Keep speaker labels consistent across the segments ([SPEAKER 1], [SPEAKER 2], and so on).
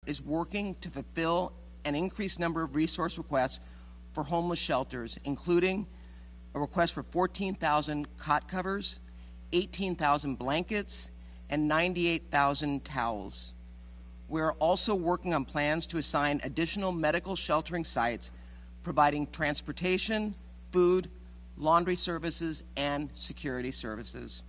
[SPEAKER 1] is working to fulfill an increased number of resource requests for homeless shelters, including a request for 14,000 cot covers, 18,000 blankets, and 98,000 towels. We're also working on plans to assign additional medical sheltering sites, providing transportation, food, laundry services, and security services.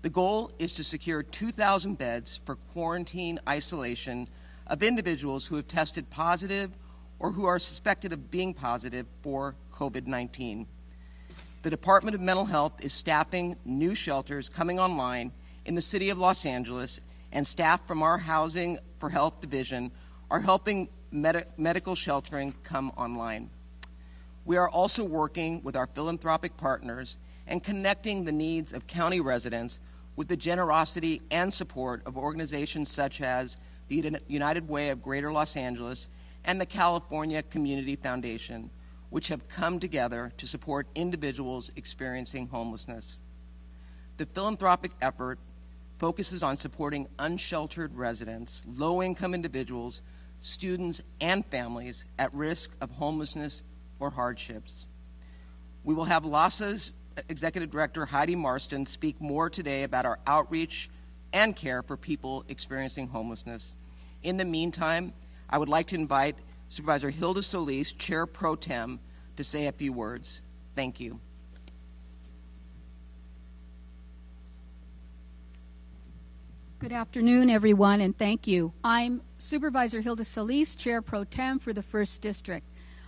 [SPEAKER 1] The goal is to secure 2,000 beds for quarantine isolation of individuals who have tested positive or who are suspected of being positive for COVID-19. The Department of Mental Health is staffing new shelters coming online in the city of Los Angeles, and staff from our Housing for Health division are helping medical sheltering come online. We are also working with our philanthropic partners and connecting the needs of county residents with the generosity and support of organizations such as the United Way of Greater Los Angeles and the California Community Foundation, which have come together to support individuals experiencing homelessness. The philanthropic effort focuses on supporting unsheltered residents, low-income individuals, students, and families at risk of homelessness or hardships. We will have LASA's Executive Director Heidi Marston speak more today about our outreach and care for people experiencing homelessness. In the meantime, I would like to invite Supervisor Hilda Solis, Chair Pro Tem, to say a few words. Thank you.
[SPEAKER 2] Good afternoon, everyone, and thank you. I'm Supervisor Hilda Solis, Chair Pro Tem for the 1st District.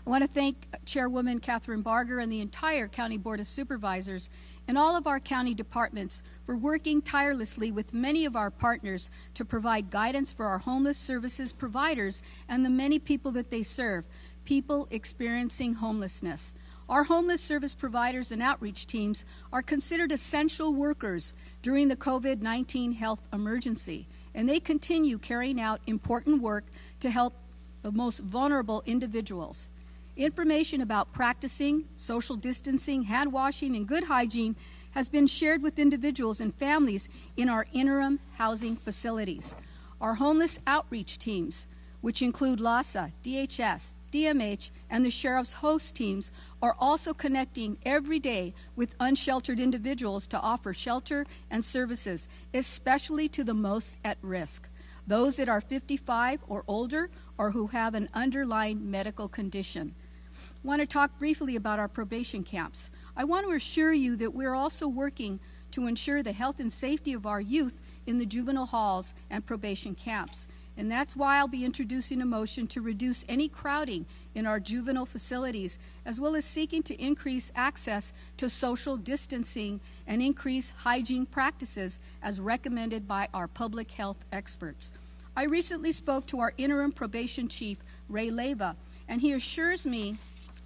[SPEAKER 2] I want to thank Chairwoman Catherine Barger and the entire County Board of Supervisors and all of our county departments for working tirelessly with many of our partners to provide guidance for our homeless services providers and the many people that they serve, people experiencing homelessness. Our homeless service providers and outreach teams are considered essential workers during the COVID-19 health emergency, and they continue carrying out important work to help the most vulnerable individuals. Information about practicing social distancing, hand washing, and good hygiene has been shared with individuals and families in our interim housing facilities. Our homeless outreach teams, which include LASA, DHS, DMH, and the Sheriff's host teams, are also connecting every day with unsheltered individuals to offer shelter and services, especially to the most at risk, those that are 55 or older or who have an underlying medical condition. I want to talk briefly about our probation camps. I want to assure you that we're also working to ensure the health and safety of our youth in the juvenile halls and probation camps. And that's why I'll be introducing a motion to reduce any crowding in our juvenile facilities, as well as seeking to increase access to social distancing and increase hygiene practices as recommended by our public health experts. I recently spoke to our interim probation chief, Ray Leyva, and he assures me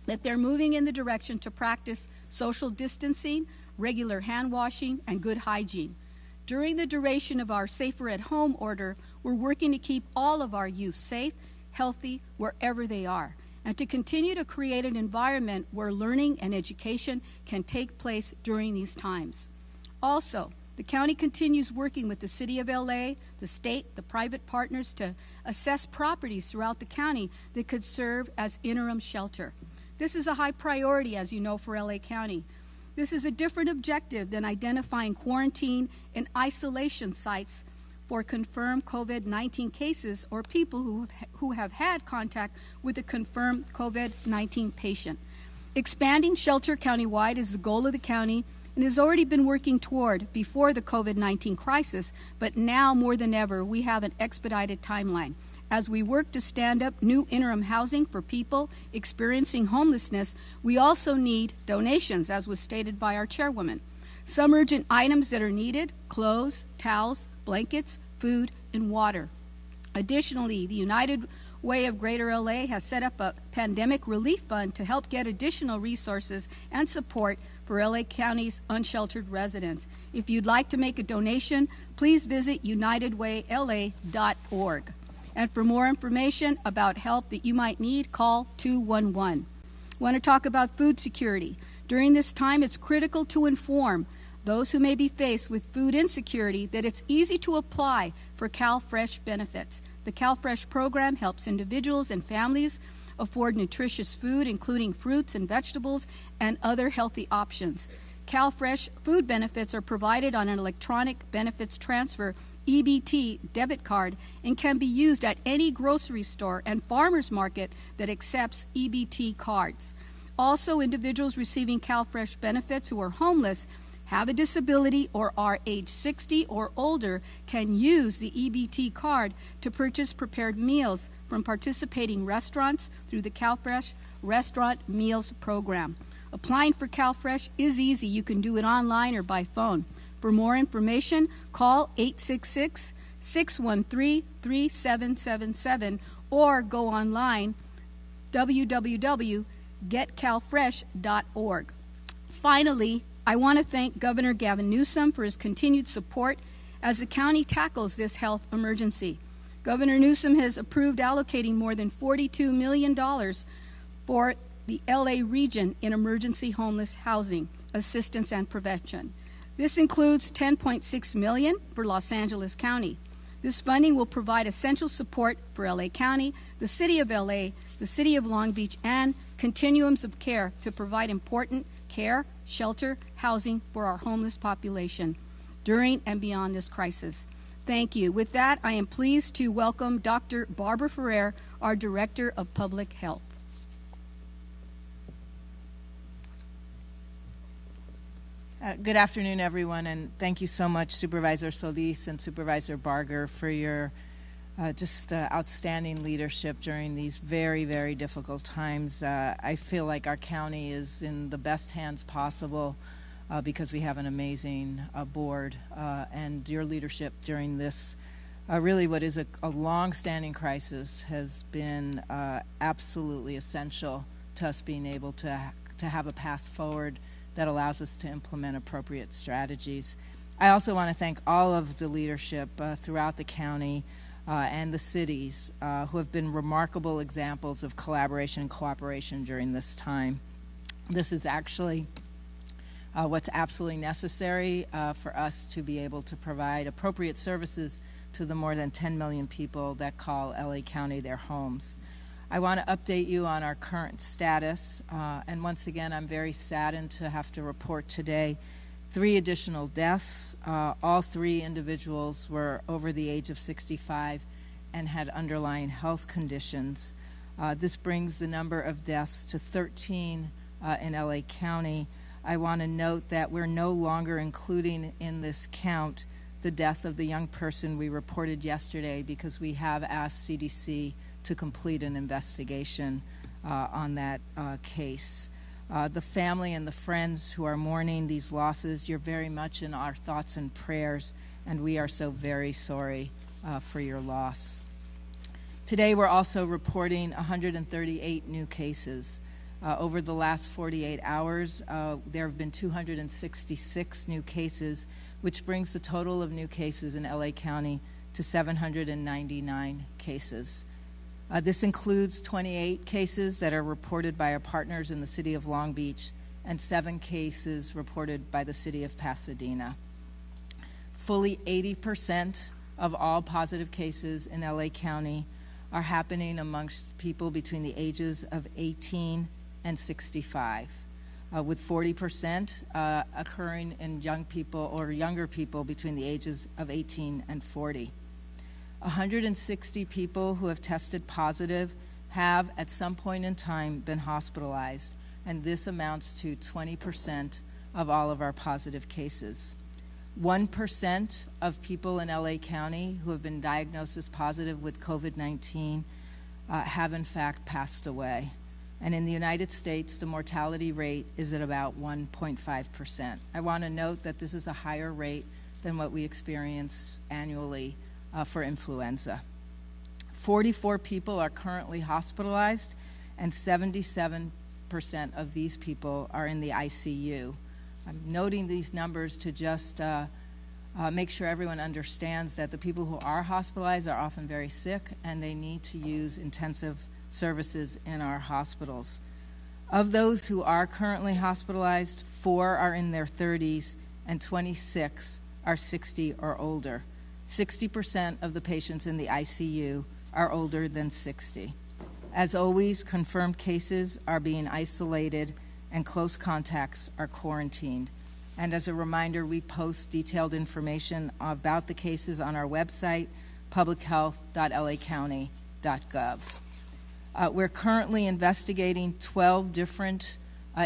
[SPEAKER 2] that they're moving in the direction to practice social distancing, regular hand washing, and good hygiene. During the duration of our Safer at Home order, we're working to keep all of our youth safe, healthy, wherever they are, and to continue to create an environment where learning and education can take place during these times. Also, the county continues working with the City of LA, the state, the private partners to assess properties throughout the county that could serve as interim shelter. This is a high priority, as you know, for LA County. This is a different objective than identifying quarantine and isolation sites for confirmed COVID-19 cases or people who have had contact with a confirmed COVID-19 patient. Expanding shelter countywide is the goal of the county and has already been working toward before the COVID-19 crisis, but now more than ever, we have an expedited timeline. As we work to stand up new interim housing for people experiencing homelessness, we also need donations, as was stated by our chairwoman. Some urgent items that are needed: clothes, towels, blankets, food, and water. Additionally, the United Way of Greater LA has set up a pandemic relief fund to help get additional resources and support for LA County's unsheltered residents. If you'd like to make a donation, please visit unitedwayla.org. And for more information about help that you might need, call 211. I want to talk about food security. During this time, it's critical to inform those who may be faced with food insecurity that it's easy to apply for CalFresh benefits. The CalFresh program helps individuals and families afford nutritious food, including fruits and vegetables and other healthy options. CalFresh food benefits are provided on an electronic benefits transfer EBT debit card and can be used at any grocery store and farmers market that accepts EBT cards. Also, individuals receiving CalFresh benefits who are homeless, have a disability, or are age 60 or older can use the EBT card to purchase prepared meals from participating restaurants through the CalFresh Restaurant Meals Program. Applying for CalFresh is easy. You can do it online or by phone. For more information, call 866-613-3777 or go online www.getcalfresh.org. Finally, I want to thank Governor Gavin Newsom for his continued support as the county tackles this health emergency. Governor Newsom has approved allocating more than $42 million for the LA region in emergency homeless housing, assistance, and prevention. This includes $10.6 million for Los Angeles County. This funding will provide essential support for LA County, the City of LA, the City of Long Beach, and continuums of care to provide important care, shelter, housing for our homeless population during and beyond this crisis. Thank you. With that, I am pleased to welcome Dr. Barbara Ferrer, our Director of Public Health.
[SPEAKER 3] Good afternoon, everyone, and thank you so much, Supervisor Solis and Supervisor Barger, for your outstanding leadership during these very, very difficult times. I feel like our county is in the best hands possible because we have an amazing board, and your leadership during this really what is a long-standing crisis has been absolutely essential to us being able to have a path forward that allows us to implement appropriate strategies. I also want to thank all of the leadership throughout the county and the cities who have been remarkable examples of collaboration and cooperation during this time. This is actually what's absolutely necessary for us to be able to provide appropriate services to the more than 10 million people that call LA County their homes. I want to update you on our current status, and once again, I'm very saddened to have to report today 3 additional deaths. All 3 individuals were over the age of 65 and had underlying health conditions. This brings the number of deaths to 13 in LA County. I want to note that we're no longer including in this count the death of the young person we reported yesterday because we have asked CDC to complete an investigation on that case. The family and the friends who are mourning these losses, you're very much in our thoughts and prayers, and we are so very sorry for your loss. Today we're also reporting 138 new cases. Over the last 48 hours, there have been 266 new cases, which brings the total of new cases in LA County to 799 cases. This includes 28 cases that are reported by our partners in the City of Long Beach and 7 cases reported by the City of Pasadena. Fully 80% of all positive cases in LA County are happening amongst people between the ages of 18 and 65, with 40% occurring in young people or younger people between the ages of 18 and 40. 160 people who have tested positive have at some point in time been hospitalized, and this amounts to 20% of all of our positive cases. 1% of people in LA County who have been diagnosed as positive with COVID-19 have in fact passed away. And in the United States, the mortality rate is at about 1.5%. I want to note that this is a higher rate than what we experience annually for influenza. 44 people are currently hospitalized, and 77% of these people are in the ICU. I'm noting these numbers to just make sure everyone understands that the people who are hospitalized are often very sick, and they need to use intensive services in our hospitals. Of those who are currently hospitalized, 4 are in their 30s, and 26 are 60 or older. 60% of the patients in the ICU are older than 60. As always, confirmed cases are being isolated and close contacts are quarantined. And as a reminder, we post detailed information about the cases on our website, publichealth.lacounty.gov. We're currently investigating 12 different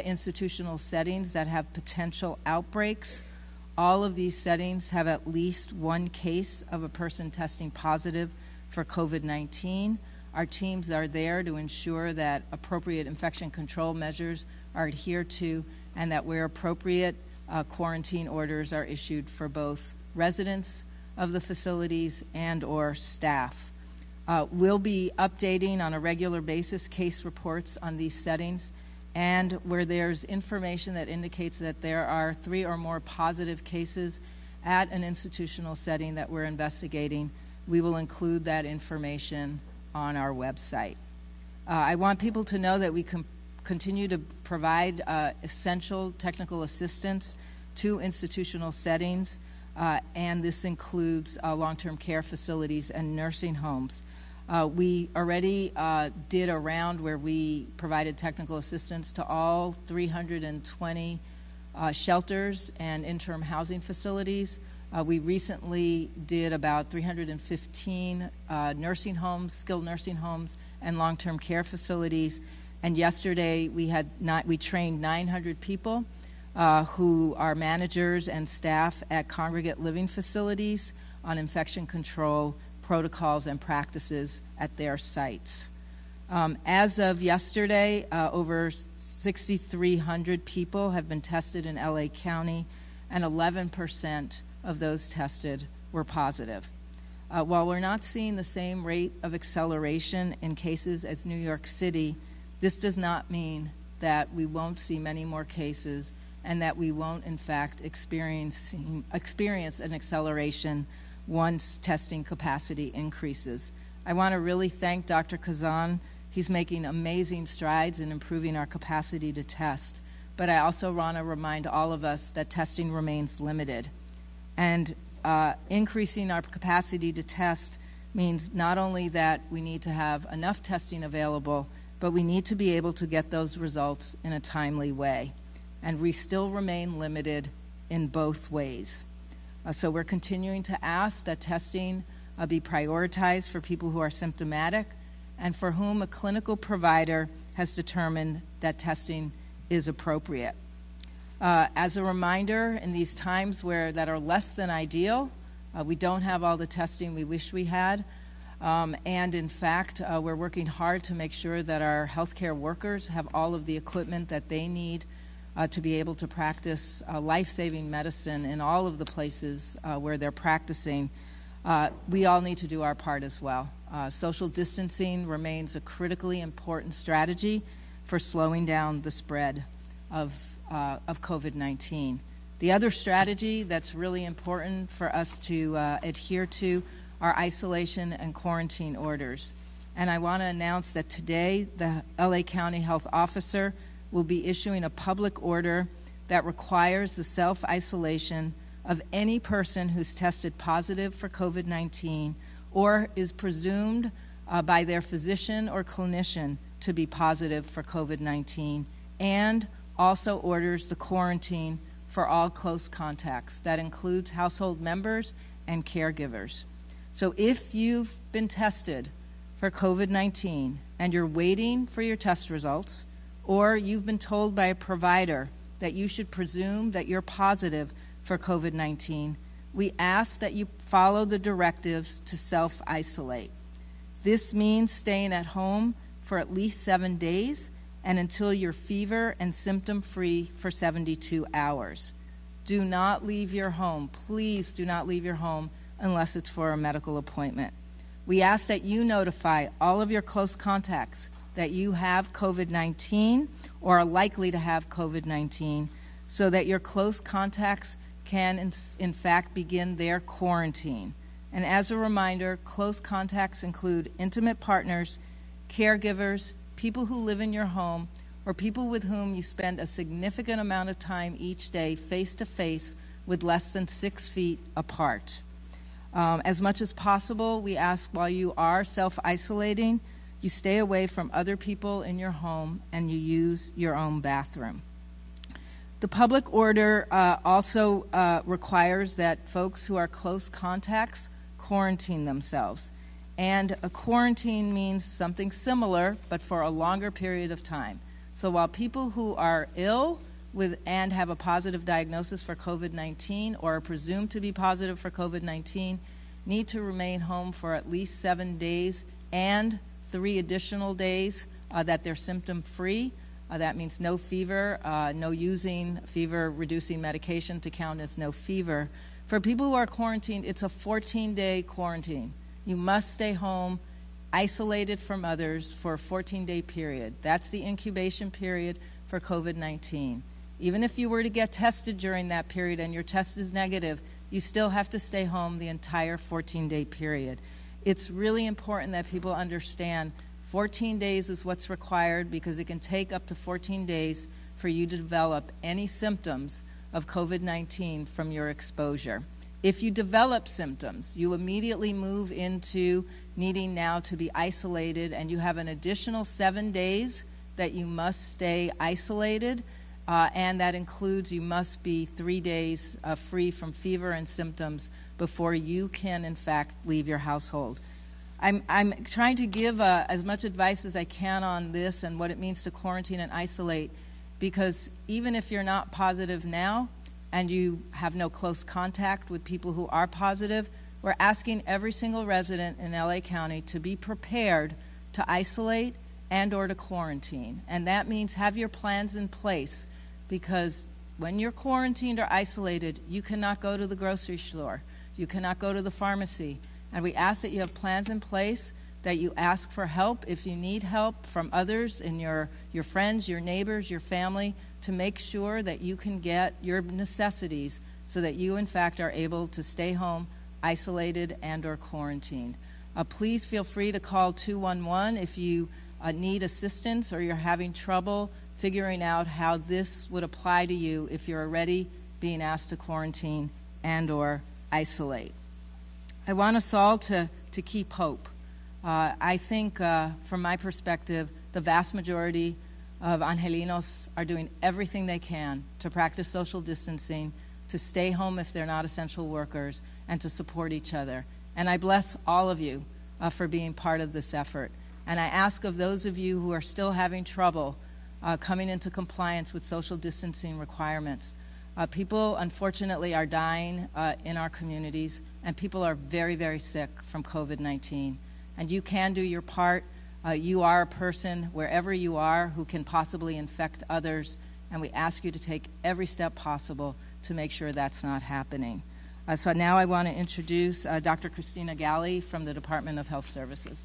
[SPEAKER 3] institutional settings that have potential outbreaks. All of these settings have at least one case of a person testing positive for COVID-19. Our teams are there to ensure that appropriate infection control measures are adhered to and that where appropriate, quarantine orders are issued for both residents of the facilities and or staff. We'll be updating on a regular basis case reports on these settings, and where there's information that indicates that there are 3 or more positive cases at an institutional setting that we're investigating, we will include that information on our website. I want people to know that we continue to provide essential technical assistance to institutional settings, and this includes long-term care facilities and nursing homes. We already did a round where we provided technical assistance to all 320 shelters and interim housing facilities. We recently did about 315 nursing homes, skilled nursing homes, and long-term care facilities. And yesterday we trained 900 people who are managers and staff at congregate living facilities on infection control protocols and practices at their sites. As of yesterday, over 6,300 people have been tested in LA County, and 11% of those tested were positive. While we're not seeing the same rate of acceleration in cases as New York City, this does not mean that we won't see many more cases and that we won't, in fact, experience an acceleration once testing capacity increases. I want to really thank Dr. Kazan. He's making amazing strides in improving our capacity to test. But I also want to remind all of us that testing remains limited. And increasing our capacity to test means not only that we need to have enough testing available, but we need to be able to get those results in a timely way. And we still remain limited in both ways. So we're continuing to ask that testing be prioritized for people who are symptomatic and for whom a clinical provider has determined that testing is appropriate. As a reminder, in these times that are less than ideal, we don't have all the testing we wish we had. And in fact, we're working hard to make sure that our healthcare workers have all of the equipment that they need to be able to practice life-saving medicine in all of the places where they're practicing. We all need to do our part as well. Social distancing remains a critically important strategy for slowing down the spread of COVID-19. The other strategy that's really important for us to adhere to are isolation and quarantine orders. And I want to announce that today the LA County Health Officer will be issuing a public order that requires the self-isolation of any person who's tested positive for COVID-19 or is presumed by their physician or clinician to be positive for COVID-19, and also orders the quarantine for all close contacts. That includes household members and caregivers. So if you've been tested for COVID-19 and you're waiting for your test results, or you've been told by a provider that you should presume that you're positive for COVID-19, we ask that you follow the directives to self-isolate. This means staying at home for at least 7 days and until you're fever and symptom-free for 72 hours. Do not leave your home. Please do not leave your home unless it's for a medical appointment. We ask that you notify all of your close contacts that you have COVID-19 or are likely to have COVID-19 so that your close contacts can, in fact, begin their quarantine. And as a reminder, close contacts include intimate partners, caregivers, people who live in your home, or people with whom you spend a significant amount of time each day face-to-face with less than 6 feet apart. As much as possible, we ask while you are self-isolating, you stay away from other people in your home and you use your own bathroom. The public order also requires that folks who are close contacts quarantine themselves. And a quarantine means something similar, but for a longer period of time. So while people who are ill and have a positive diagnosis for COVID-19 or are presumed to be positive for COVID-19 need to remain home for at least 7 days and 3 additional days that they're symptom-free. That means no fever, no using fever-reducing medication to count as no fever. For people who are quarantined, it's a 14-day quarantine. You must stay home, isolated from others for a 14-day period. That's the incubation period for COVID-19. Even if you were to get tested during that period and your test is negative, you still have to stay home the entire 14-day period. It's really important that people understand 14 days is what's required because it can take up to 14 days for you to develop any symptoms of COVID-19 from your exposure. If you develop symptoms, you immediately move into needing now to be isolated, and you have an additional 7 days that you must stay isolated, and that includes you must be 3 days free from fever and symptoms before you can, in fact, leave your household. I'm trying to give as much advice as I can on this and what it means to quarantine and isolate, because even if you're not positive now and you have no close contact with people who are positive, we're asking every single resident in LA County to be prepared to isolate and or to quarantine. And that means have your plans in place, because when you're quarantined or isolated, you cannot go to the grocery store. You cannot go to the pharmacy. And we ask that you have plans in place, that you ask for help if you need help from others in your friends, your neighbors, your family, to make sure that you can get your necessities so that you, in fact, are able to stay home, isolated and or quarantined. Please feel free to call 211 if you need assistance or you're having trouble figuring out how this would apply to you if you're already being asked to quarantine and or isolate. I want us all to keep hope. I think, from my perspective, the vast majority of Angelinos are doing everything they can to practice social distancing, to stay home if they're not essential workers, and to support each other. And I bless all of you for being part of this effort. And I ask of those of you who are still having trouble coming into compliance with social distancing requirements. People, unfortunately, are dying in our communities, and people are very, very sick from COVID-19. And you can do your part. You are a person, wherever you are, who can possibly infect others, and we ask you to take every step possible to make sure that's not happening. So now I want to introduce Dr. Kristina Galley from the Department of Health Services.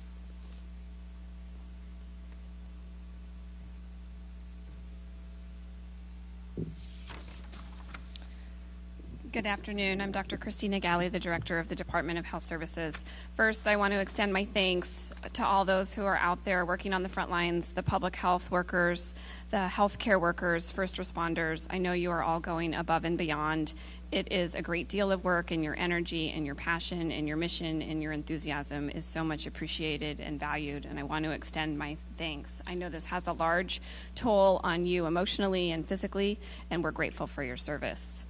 [SPEAKER 4] Good afternoon. I'm Dr. Kristina Galley, the Director of the Department of Health Services. First, I want to extend my thanks to all those who are out there working on the front lines, the public health workers, the healthcare workers, first responders. I know you are all going above and beyond. It is a great deal of work, and your energy and your passion and your mission and your enthusiasm is so much appreciated and valued, and I want to extend my thanks. I know this has a large toll on you emotionally and physically, and we're grateful for your service.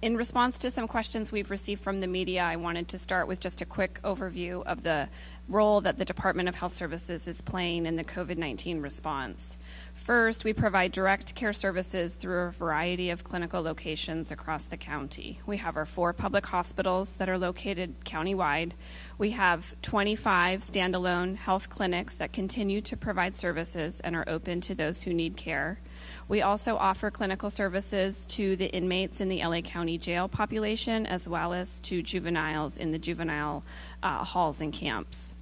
[SPEAKER 4] In response to some questions we've received from the media, I wanted to start with just a quick overview of the role that the Department of Health Services is playing in the COVID-19 response. First, we provide direct care services through a variety of clinical locations across the county. We have our 4 public hospitals that are located countywide. We have 25 standalone health clinics that continue to provide services and are open to those who need care. We also offer clinical services to the inmates in the LA County jail population, as well as to juveniles in the juvenile halls and camps.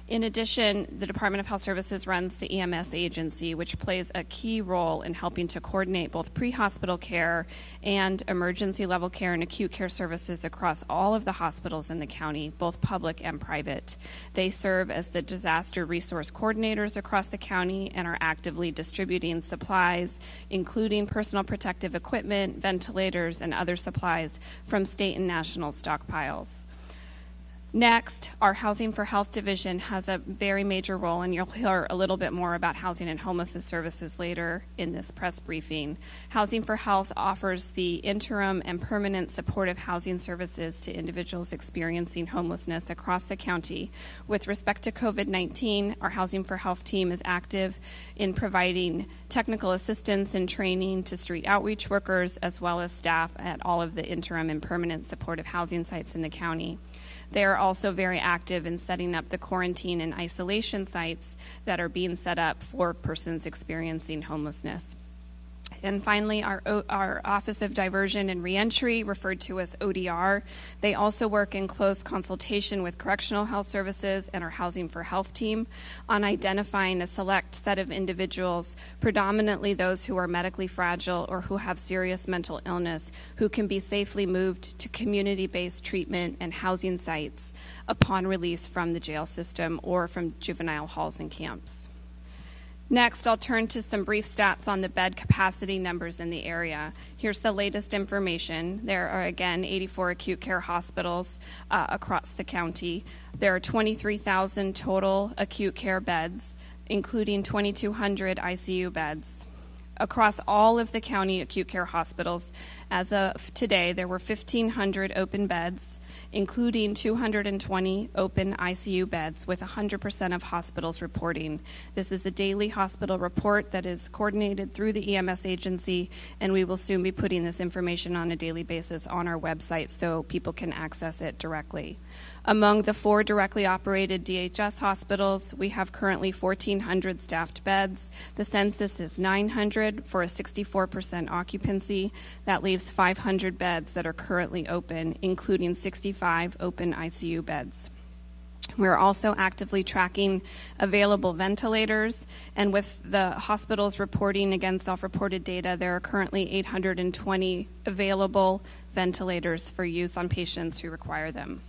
[SPEAKER 4] In addition, the Department of Health Services runs the EMS agency, which plays a key role in helping to coordinate both pre-hospital care and emergency level care and acute care services across all of the hospitals in the county, both public and private. They serve as the disaster resource coordinators across the county and are actively distributing supplies, including personal protective equipment, ventilators, and other supplies from state and national stockpiles. Next, our Housing for Health division has a very major role, and you'll hear a little bit more about housing and homelessness services later in this press briefing. Housing for Health offers the interim and permanent supportive housing services to individuals experiencing homelessness across the county. With respect to COVID-19, our Housing for Health team is active in providing technical assistance and training to street outreach workers, as well as staff at all of the interim and permanent supportive housing sites in the county. They are also very active in setting up the quarantine and isolation sites that are being set up for persons experiencing homelessness. And finally, our Office of Diversion and Reentry, referred to as ODR, they also work in close consultation with Correctional Health Services and our Housing for Health team on identifying a select set of individuals, predominantly those who are medically fragile or who have serious mental illness, who can be safely moved to community-based treatment and housing sites upon release from the jail system or from juvenile halls and camps. Next, I'll turn to some brief stats on the bed capacity numbers in the area. Here's the latest information. There are, again, 84 acute care hospitals across the county. There are 23,000 total acute care beds, including 2,200 ICU beds. Across all of the county acute care hospitals, as of today, there were 1,500 open beds, including 220 open ICU beds, with 100% of hospitals reporting. This is a daily hospital report that is coordinated through the EMS agency, and we will soon be putting this information on a daily basis on our website so people can access it directly. Among the 4 directly operated DHS hospitals, we have currently 1,400 staffed beds. The census is 900 for a 64% occupancy. That leaves 500 beds that are currently open, including 65 open ICU beds. We're also actively tracking available ventilators, and with the hospitals reporting against self-reported data, there are currently 820 available ventilators for use on patients who require them.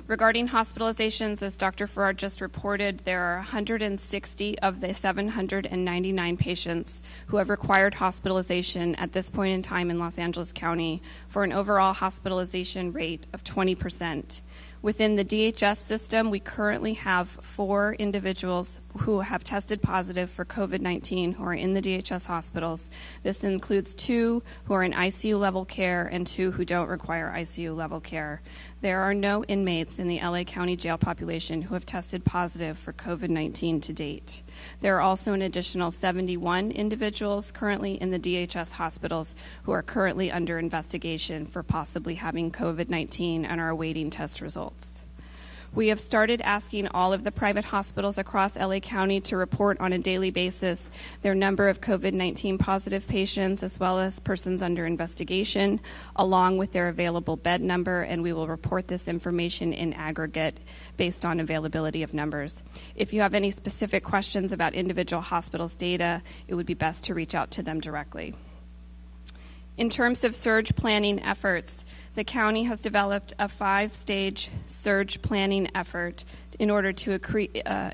[SPEAKER 4] Regarding hospitalizations, as Dr. Farrar just reported, there are 160 of the 799 patients who have required hospitalization at this point in time in Los Angeles County, for an overall hospitalization rate of 20%. Within the DHS system, we currently have 4 individuals who have tested positive for COVID-19 who are in the DHS hospitals. This includes 2 who are in ICU level care and 2 who don't require ICU level care. There are no inmates in the LA County jail population who have tested positive for COVID-19 to date. There are also an additional 71 individuals currently in the DHS hospitals who are currently under investigation for possibly having COVID-19 and are awaiting test results. We have started asking all of the private hospitals across LA County to report on a daily basis their number of COVID-19 positive patients, as well as persons under investigation, along with their available bed number, and we will report this information in aggregate based on availability of numbers. If you have any specific questions about individual hospitals' data, it would be best to reach out to them directly. In terms of surge planning efforts, the county has developed a 5-stage surge planning effort in order to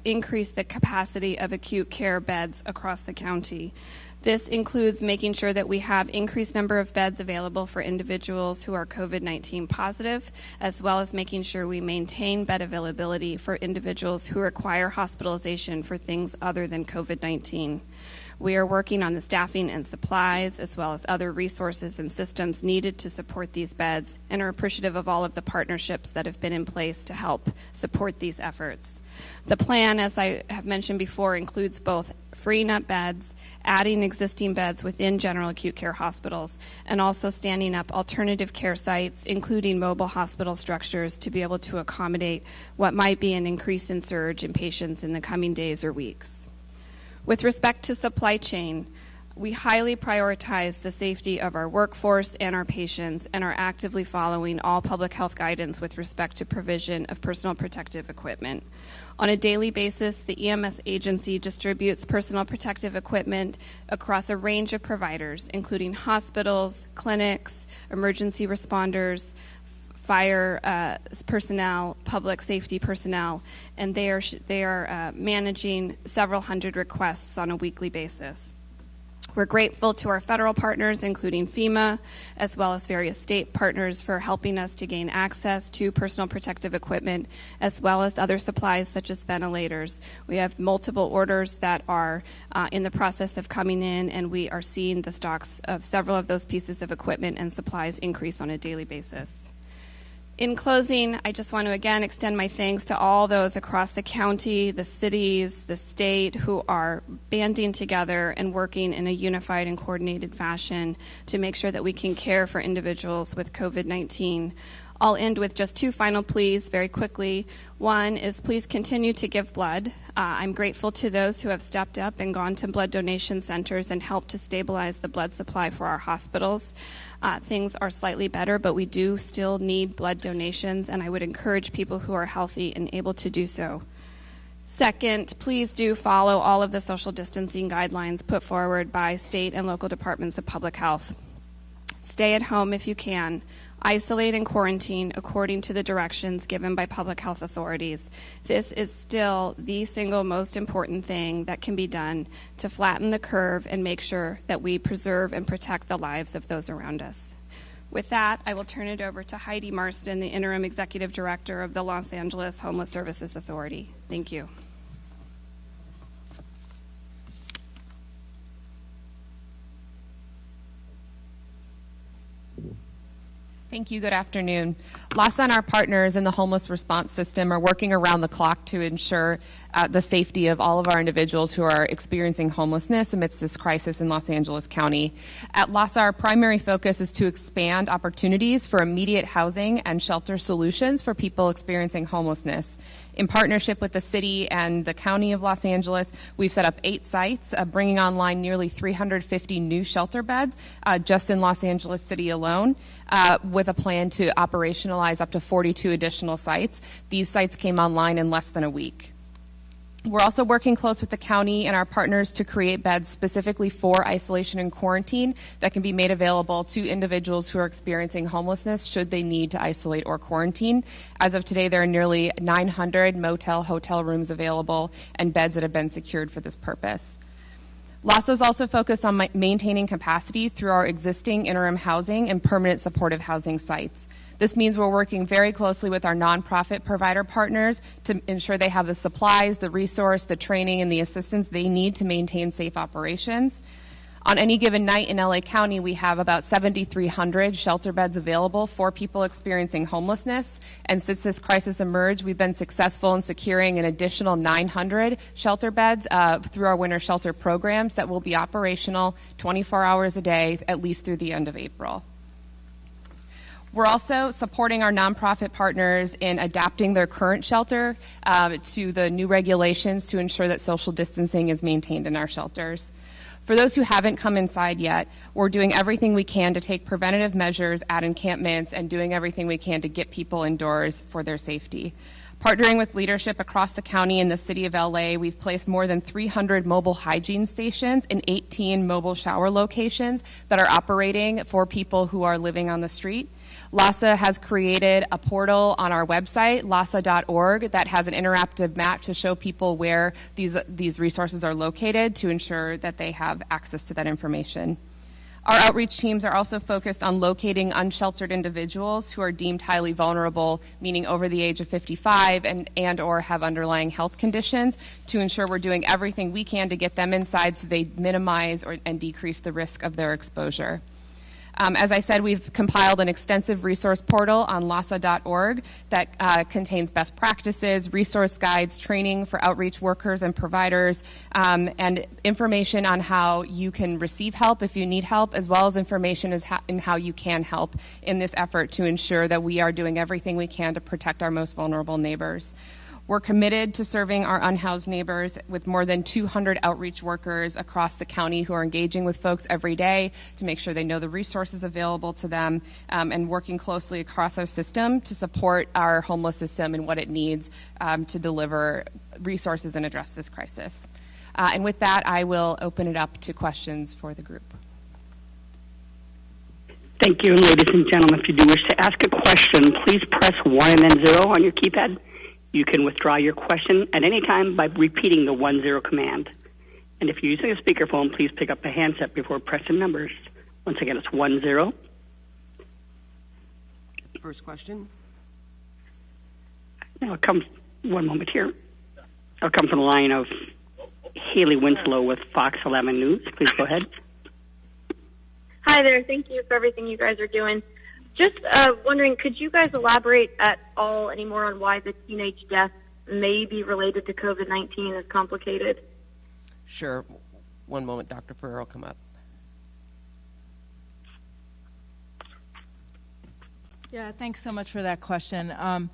[SPEAKER 4] increase the capacity of acute care beds across the county. This includes making sure that we have increased number of beds available for individuals who are COVID-19 positive, as well as making sure we maintain bed availability for individuals who require hospitalization for things other than COVID-19. We are working on the staffing and supplies, as well as other resources and systems needed to support these beds, and are appreciative of all of the partnerships that have been in place to help support these efforts. The plan, as I have mentioned before, includes both freeing up beds, adding existing beds within general acute care hospitals, and also standing up alternative care sites, including mobile hospital structures, to be able to accommodate what might be an increase in surge in patients in the coming days or weeks. With respect to supply chain, we highly prioritize the safety of our workforce and our patients, and are actively following all public health guidance with respect to provision of personal protective equipment. On a daily basis, the EMS agency distributes personal protective equipment across a range of providers, including hospitals, clinics, emergency responders, fire personnel, public safety personnel, and they are managing several hundred requests on a weekly basis. We're grateful to our federal partners, including FEMA, as well as various state partners for helping us to gain access to personal protective equipment, as well as other supplies such as ventilators. We have multiple orders that are in the process of coming in, and we are seeing the stocks of several of those pieces of equipment and supplies increase on a daily basis. In closing, I just want to again extend my thanks to all those across the county, the cities, the state who are banding together and working in a unified and coordinated fashion to make sure that we can care for individuals with COVID-19. I'll end with just two final pleas very quickly. One is please continue to give blood. I'm grateful to those who have stepped up and gone to blood donation centers and helped to stabilize the blood supply for our hospitals. Things are slightly better, but we do still need blood donations, and I would encourage people who are healthy and able to do so. Second, please do follow all of the social distancing guidelines put forward by state and local departments of public health. Stay at home if you can. Isolate and quarantine according to the directions given by public health authorities. This is still the single most important thing that can be done to flatten the curve and make sure that we preserve and protect the lives of those around us. With that, I will turn it over to Heidi Marston, the Interim Executive Director of the Los Angeles Homeless Services Authority. Thank you.
[SPEAKER 5] Thank you. Good afternoon. LASA and our partners in the homeless response system are working around the clock to ensure the safety of all of our individuals who are experiencing homelessness amidst this crisis in Los Angeles County. At LASA, our primary focus is to expand opportunities for immediate housing and shelter solutions for people experiencing homelessness. In partnership with the city and the county of Los Angeles, we've set up 8 sites, bringing online nearly 350 new shelter beds just in Los Angeles City alone, with a plan to operationalize up to 42 additional sites. These sites came online in less than a week. We're also working close with the county and our partners to create beds specifically for isolation and quarantine that can be made available to individuals who are experiencing homelessness should they need to isolate or quarantine. As of today, there are nearly 900 hotel rooms available and beds that have been secured for this purpose. LASA is also focused on maintaining capacity through our existing interim housing and permanent supportive housing sites. This means we're working very closely with our nonprofit provider partners to ensure they have the supplies, the resource, the training, and the assistance they need to maintain safe operations. On any given night in LA County, we have about 7,300 shelter beds available for people experiencing homelessness. And since this crisis emerged, we've been successful in securing an additional 900 shelter beds through our winter shelter programs that will be operational 24 hours a day, at least through the end of April. We're also supporting our nonprofit partners in adapting their current shelter to the new regulations to ensure that social distancing is maintained in our shelters. For those who haven't come inside yet, we're doing everything we can to take preventative measures at encampments and doing everything we can to get people indoors for their safety. Partnering with leadership across the county and the city of LA, we've placed more than 300 mobile hygiene stations and 18 mobile shower locations that are operating for people who are living on the street. LASA has created a portal on our website, lasa.org, that has an interactive map to show people where these resources are located to ensure that they have access to that information. Our outreach teams are also focused on locating unsheltered individuals who are deemed highly vulnerable, meaning over the age of 55 and or have underlying health conditions, to ensure we're doing everything we can to get them inside so they minimize and decrease the risk of their exposure. As I said, we've compiled an extensive resource portal on lasa.org that contains best practices, resource guides, training for outreach workers and providers, and information on how you can receive help if you need help, as well as information in how you can help in this effort to ensure that we are doing everything we can to protect our most vulnerable neighbors. We're committed to serving our unhoused neighbors with more than 200 outreach workers across the county who are engaging with folks every day to make sure they know the resources available to them, and working closely across our system to support our homeless system and what it needs to deliver resources and address this crisis. And with that, I will open it up to questions for the group.
[SPEAKER 6] Thank you, ladies and gentlemen. If you do wish to ask a question, please press 1 and then 0 on your keypad. You can withdraw your question at any time by repeating the 1-0 command. And if you're using a speakerphone, please pick up a handset before pressing numbers. Once again, it's 10.
[SPEAKER 1] First question.
[SPEAKER 6] Now it comes, one moment here. It'll come from the line of Haley Winslow with Fox 11 News. Please go ahead.
[SPEAKER 7] Hi there. Thank you for everything you guys are doing. Just wondering, could you guys elaborate at all anymore on why the teenage death may be related to COVID-19 is complicated?
[SPEAKER 1] Sure. One moment, Dr. Ferrer will come up.
[SPEAKER 3] Yeah, thanks so much for that question. On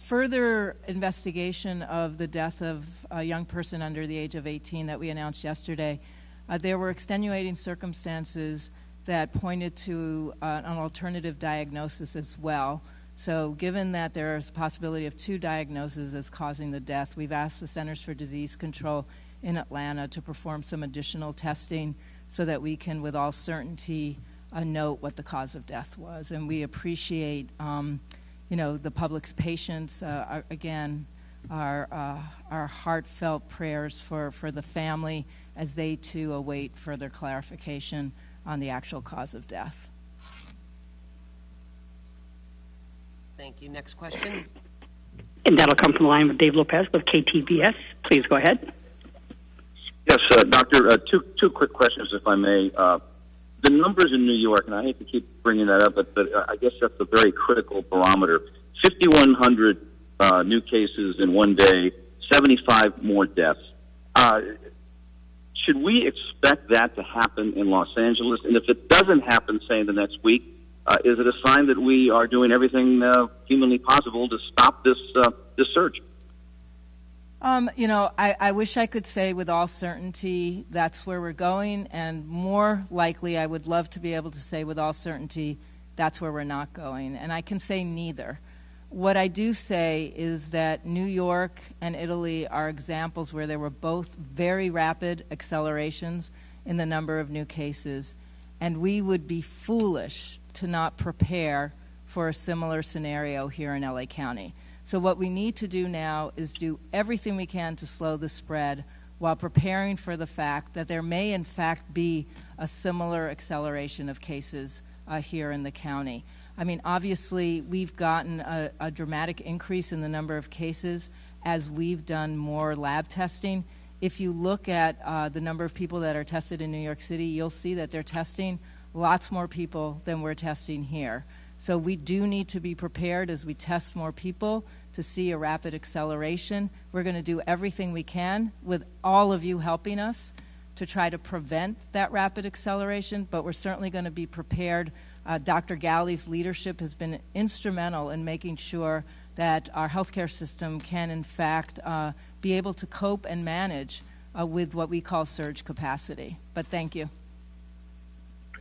[SPEAKER 3] further investigation of the death of a young person under the age of 18 that we announced yesterday, there were extenuating circumstances that pointed to an alternative diagnosis as well. So given that there is a possibility of 2 diagnoses as causing the death, we've asked the Centers for Disease Control in Atlanta to perform some additional testing so that we can, with all certainty, note what the cause of death was. And we appreciate the public's patience. Again, our heartfelt prayers for the family as they too await further clarification on the actual cause of death.
[SPEAKER 1] Thank you. Next question.
[SPEAKER 6] And that'll come from the line with Dave Lopez with KTVS. Please go ahead.
[SPEAKER 8] Yes, Doctor, two quick questions, if I may. The numbers in New York, and I hate to keep bringing that up, but I guess that's a very critical barometer. 5,100 new cases in one day, 75 more deaths. Should we expect that to happen in Los Angeles? And if it doesn't happen, say, in the next week, is it a sign that we are doing everything humanly possible to stop this surge?
[SPEAKER 3] I wish I could say with all certainty that's where we're going, and more likely I would love to be able to say with all certainty that's where we're not going. And I can say neither. What I do say is that New York and Italy are examples where there were both very rapid accelerations in the number of new cases, and we would be foolish to not prepare for a similar scenario here in LA County. So what we need to do now is do everything we can to slow the spread while preparing for the fact that there may in fact be a similar acceleration of cases here in the county. I mean, obviously, we've gotten a dramatic increase in the number of cases as we've done more lab testing. If you look at the number of people that are tested in New York City, you'll see that they're testing lots more people than we're testing here. So we do need to be prepared as we test more people to see a rapid acceleration. We're going to do everything we can with all of you helping us to try to prevent that rapid acceleration, but we're certainly going to be prepared. Dr. Galley's leadership has been instrumental in making sure that our healthcare system can, in fact, be able to cope and manage with what we call surge capacity. But thank you.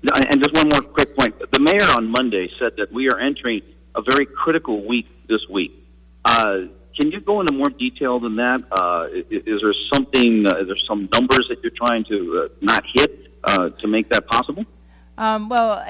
[SPEAKER 8] And just one more quick point. The mayor on Monday said that we are entering a very critical week this week. Can you go into more detail than that? Is there something, is there some numbers that you're trying to not hit to make that possible?
[SPEAKER 3] Well,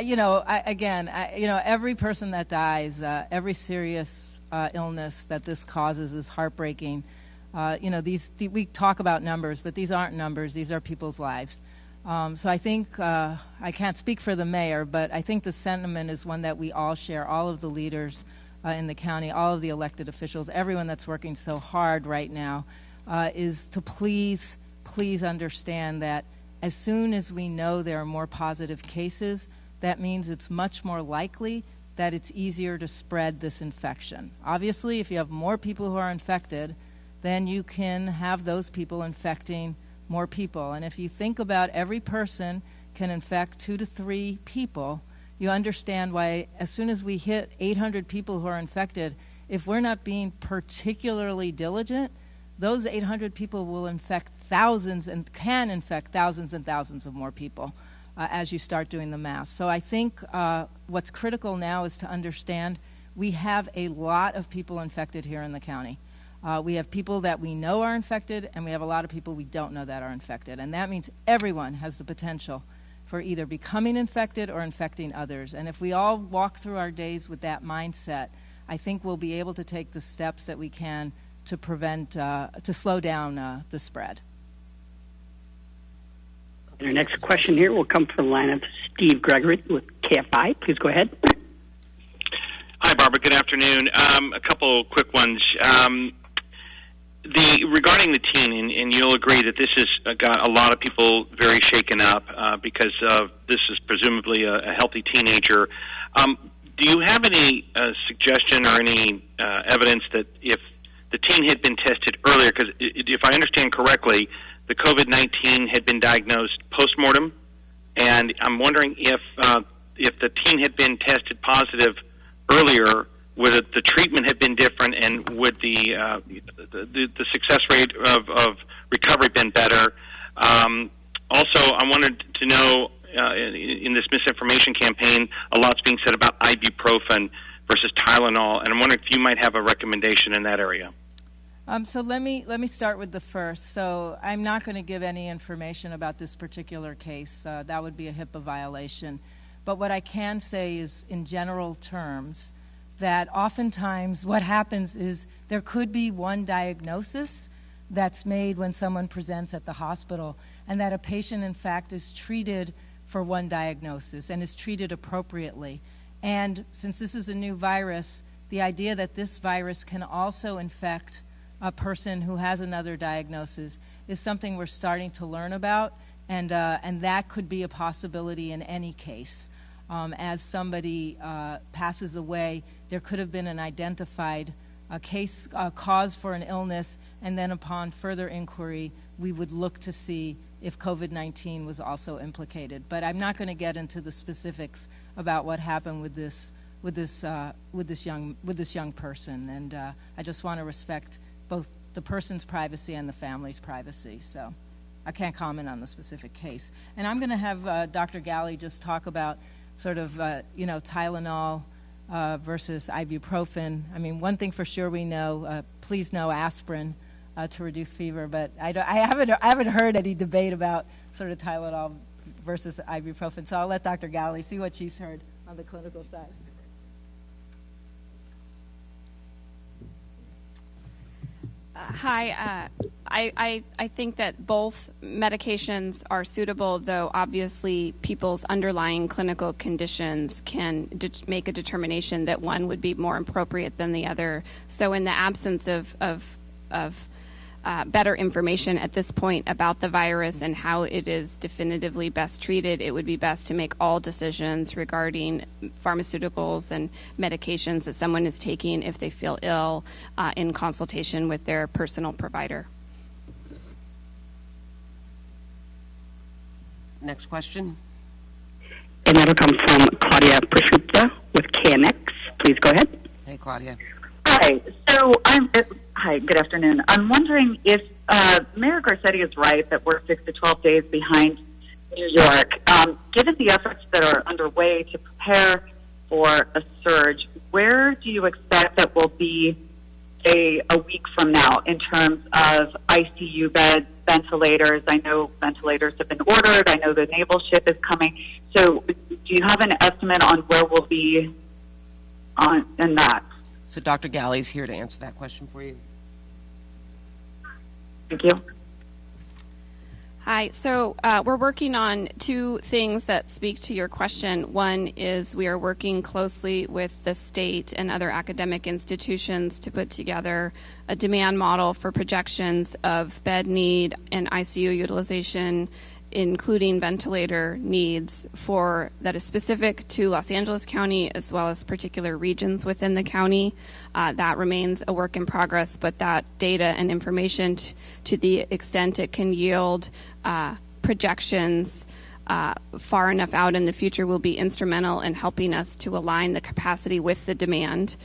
[SPEAKER 3] every person that dies, every serious illness that this causes is heartbreaking. We talk about numbers, but these aren't numbers. These are people's lives. So I think, I can't speak for the mayor, but I think the sentiment is one that we all share, all of the leaders in the county, all of the elected officials, everyone that's working so hard right now, is to please understand that as soon as we know there are more positive cases, that means it's much more likely that it's easier to spread this infection. Obviously, if you have more people who are infected, then you can have those people infecting more people. And if you think about every person can infect 2 to 3 people, you understand why as soon as we hit 800 people who are infected, if we're not being particularly diligent, those 800 people will infect thousands and can infect thousands and thousands of more people as you start doing the math. So I think what's critical now is to understand we have a lot of people infected here in the county. We have people that we know are infected, and we have a lot of people we don't know that are infected. And that means everyone has the potential for either becoming infected or infecting others. And if we all walk through our days with that mindset, I think we'll be able to take the steps that we can prevent, to slow down the spread.
[SPEAKER 6] Our next question here will come from the line of Steve Gregory with KFI. Please go ahead.
[SPEAKER 9] Hi, Barbara. Good afternoon. A couple quick ones. Regarding the teen, and you'll agree that this has got a lot of people very shaken up because this is presumably a healthy teenager. Do you have any suggestion or any evidence that if the teen had been tested earlier, because if I understand correctly, the COVID-19 had been diagnosed post-mortem, and I'm wondering if the teen had been tested positive earlier, would the treatment have been different, and would the success rate of recovery been better? Also, I wanted to know, in this misinformation campaign, a lot's being said about ibuprofen versus Tylenol, and I'm wondering if you might have a recommendation in that area.
[SPEAKER 3] So let me start with the first. So I'm not going to give any information about this particular case. That would be a HIPAA violation. But what I can say is, in general terms, that oftentimes what happens is there could be one diagnosis that's made when someone presents at the hospital, and that a patient, in fact, is treated for one diagnosis and is treated appropriately. And since this is a new virus, the idea that this virus can also infect a person who has another diagnosis is something we're starting to learn about, and that could be a possibility in any case. As somebody passes away, there could have been an identified cause for an illness, and then upon further inquiry, we would look to see if COVID-19 was also implicated. But I'm not going to get into the specifics about what happened with this young person, and I just want to respect both the person's privacy and the family's privacy. So I can't comment on the specific case. And I'm going to have Dr. Galley just talk about sort of, Tylenol versus ibuprofen. I mean, one thing for sure we know, please no aspirin to reduce fever, but I haven't heard any debate about sort of Tylenol versus ibuprofen. So I'll let Dr. Galley see what she's heard on the clinical side.
[SPEAKER 4] Hi. I think that both medications are suitable, though obviously people's underlying clinical conditions can make a determination that one would be more appropriate than the other. So in the absence of better information at this point about the virus and how it is definitively best treated, it would be best to make all decisions regarding pharmaceuticals and medications that someone is taking if they feel ill in consultation with their personal provider.
[SPEAKER 1] Next question.
[SPEAKER 6] And that'll come from Claudia Prosciutta with KMX. Please go ahead.
[SPEAKER 1] Hey, Claudia.
[SPEAKER 10] Hi. Hi, good afternoon. I'm wondering if Mayor Garcetti is right that we're 6 to 12 days behind New York. Given the efforts that are underway to prepare for a surge, where do you expect that we'll be a week from now in terms of ICU beds, ventilators? I know ventilators have been ordered. I know the naval ship is coming. So do you have an estimate on where we'll be in that?
[SPEAKER 1] So Dr. Galley's here to answer that question for you.
[SPEAKER 10] Thank you.
[SPEAKER 4] Hi. So we're working on two things that speak to your question. One is we are working closely with the state and other academic institutions to put together a demand model for projections of bed need and ICU utilization, including ventilator needs that is specific to Los Angeles County as well as particular regions within the county. That remains a work in progress, but that data and information to the extent it can yield projections far enough out in the future will be instrumental in helping us to align the capacity with the demand.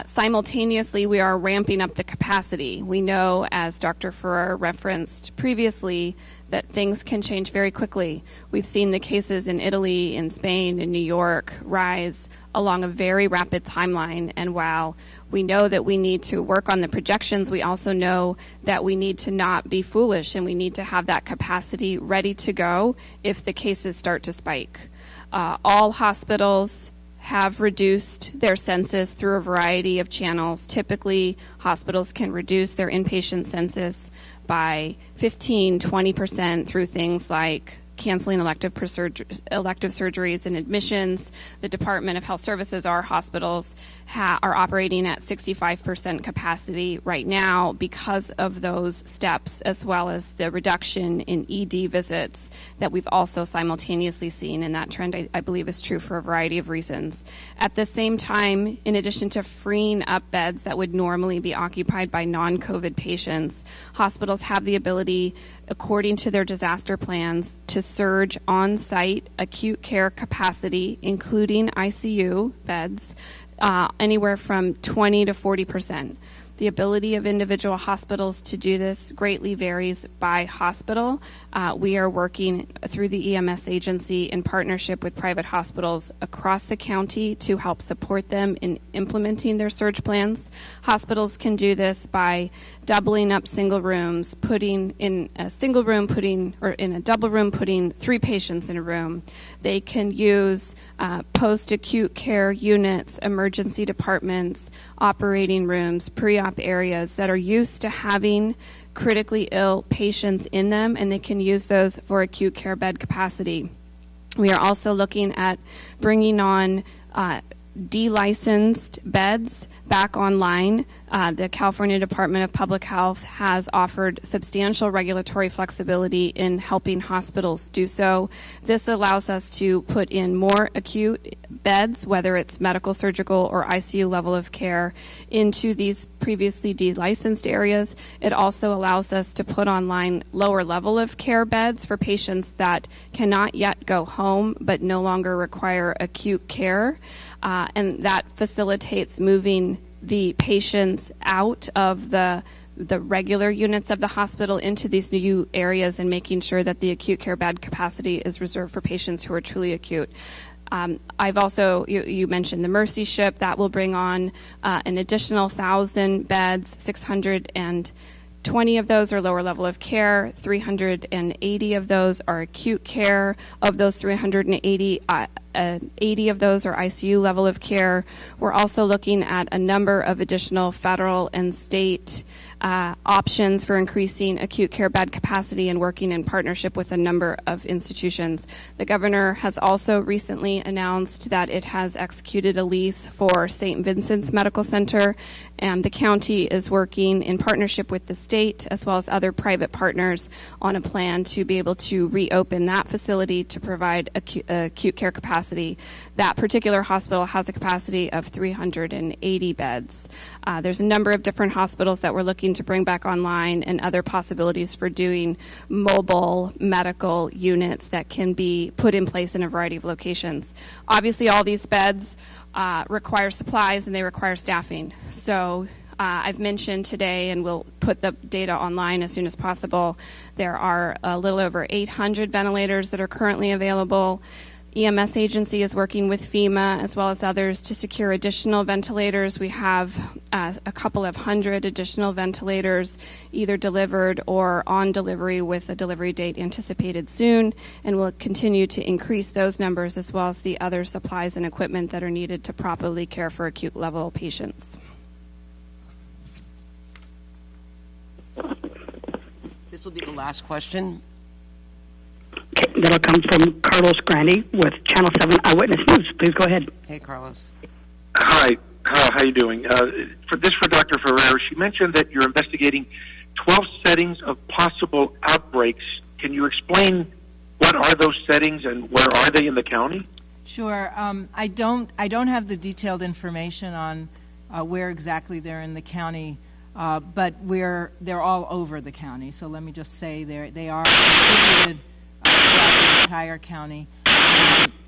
[SPEAKER 4] Simultaneously, we are ramping up the capacity. We know, as Dr. Ferrer referenced previously, that things can change very quickly. We've seen the cases in Italy, in Spain, in New York rise along a very rapid timeline. And while we know that we need to work on the projections, we also know that we need to not be foolish and we need to have that capacity ready to go if the cases start to spike. All hospitals have reduced their census through a variety of channels. Typically, hospitals can reduce their inpatient census by 15, 20% through things like canceling elective surgeries and admissions. The Department of Health Services, our hospitals, are operating at 65% capacity right now because of those steps, as well as the reduction in ED visits that we've also simultaneously seen. And that trend, I believe, is true for a variety of reasons. At the same time, in addition to freeing up beds that would normally be occupied by non-COVID patients, hospitals have the ability, according to their disaster plans, to surge on-site acute care capacity, including ICU beds, anywhere from 20 to 40%. The ability of individual hospitals to do this greatly varies by hospital. We are working through the EMS agency in partnership with private hospitals across the county to help support them in implementing their surge plans. Hospitals can do this by doubling up single rooms, putting in a single room, or in a double room, putting 3 patients in a room. They can use post-acute care units, emergency departments, operating rooms, pre-op areas that are used to having critically ill patients in them, and they can use those for acute care bed capacity. We are also looking at bringing on delicensed beds back online. The California Department of Public Health has offered substantial regulatory flexibility in helping hospitals do so. This allows us to put in more acute beds, whether it's medical, surgical, or ICU level of care, into these previously delicensed areas. It also allows us to put online lower level of care beds for patients that cannot yet go home but no longer require acute care. And that facilitates moving the patients out of the regular units of the hospital into these new areas and making sure that the acute care bed capacity is reserved for patients who are truly acute. I've also, you mentioned the Mercy Ship. That will bring on an additional 1,000 beds, 620 of those are lower level of care, 380 of those are acute care. Of those 380, 80 of those are ICU level of care. We're also looking at a number of additional federal and state options for increasing acute care bed capacity and working in partnership with a number of institutions. The governor has also recently announced that it has executed a lease for St. Vincent's Medical Center, and the county is working in partnership with the state as well as other private partners on a plan to be able to reopen that facility to provide acute care capacity. That particular hospital has a capacity of 380 beds. There's a number of different hospitals that we're looking to bring back online and other possibilities for doing mobile medical units that can be put in place in a variety of locations. Obviously, all these beds require supplies and they require staffing. So I've mentioned today, and we'll put the data online as soon as possible, there are a little over 800 ventilators that are currently available. EMS agency is working with FEMA as well as others to secure additional ventilators. We have a couple of hundred additional ventilators either delivered or on delivery with a delivery date anticipated soon, and we'll continue to increase those numbers as well as the other supplies and equipment that are needed to properly care for acute level patients.
[SPEAKER 1] This will be the last question.
[SPEAKER 6] Okay, that'll come from Carlos Grandi with Channel 7 Eyewitness News. Please go ahead.
[SPEAKER 1] Hey, Carlos.
[SPEAKER 11] Hi, how you doing? For Dr. Ferrer, she mentioned that you're investigating 12 settings of possible outbreaks. Can you explain what are those settings and where are they in the county?
[SPEAKER 3] Sure. I don't have the detailed information on where exactly they're in the county, but they're all over the county. So let me just say they are distributed throughout the entire county.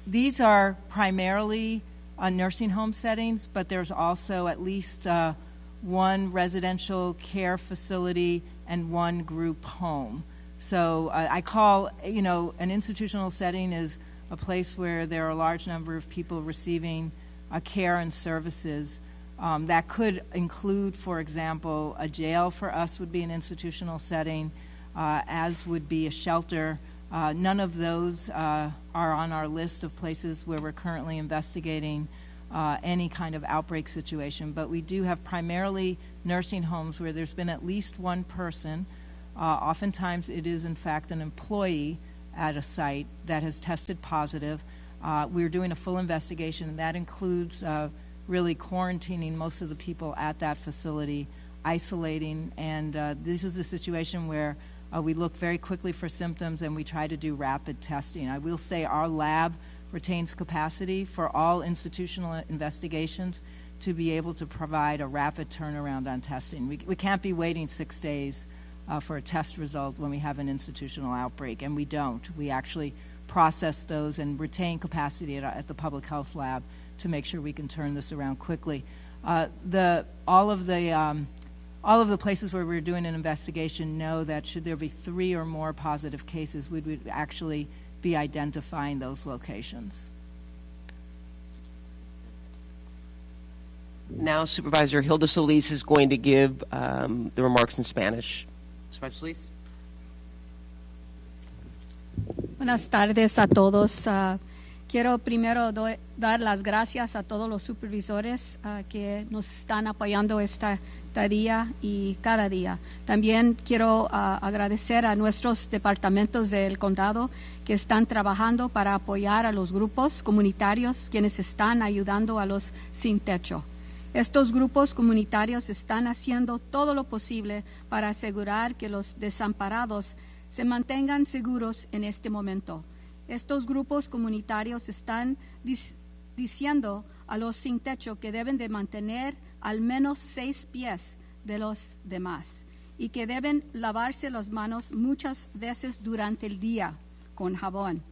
[SPEAKER 3] These are primarily nursing home settings, but there's also at least one residential care facility and one group home. So I call, an institutional setting is a place where there are a large number of people receiving care and services. That could include, for example, a jail for us would be an institutional setting, as would be a shelter. None of those are on our list of places where we're currently investigating any kind of outbreak situation. But we do have primarily nursing homes where there's been at least one person. Oftentimes it is, in fact, an employee at a site that has tested positive. We're doing a full investigation, and that includes really quarantining most of the people at that facility, isolating, and this is a situation where we look very quickly for symptoms and we try to do rapid testing. I will say our lab retains capacity for all institutional investigations to be able to provide a rapid turnaround on testing. We can't be waiting 6 days for a test result when we have an institutional outbreak, and we don't. We actually process those and retain capacity at the public health lab to make sure we can turn this around quickly. All of the places where we're doing an investigation know that should there be 3 or more positive cases, we would actually be identifying those locations.
[SPEAKER 1] Now Supervisor Hilda Solis is going to give the remarks in Spanish. Supervisor Solis.
[SPEAKER 2] Buenas tardes a todos. Quiero primero dar las gracias a todos los supervisores que nos están apoyando este día y cada día. También quiero agradecer a nuestros departamentos del condado que están trabajando para apoyar a los grupos comunitarios quienes están ayudando a los sin techo. Estos grupos comunitarios están haciendo todo lo posible para asegurar que los desamparados se mantengan seguros en este momento. Estos grupos comunitarios están diciendo a los sin techo que deben de mantener al menos 6 pies de los demás y que deben lavarse las manos muchas veces durante el día con jabón.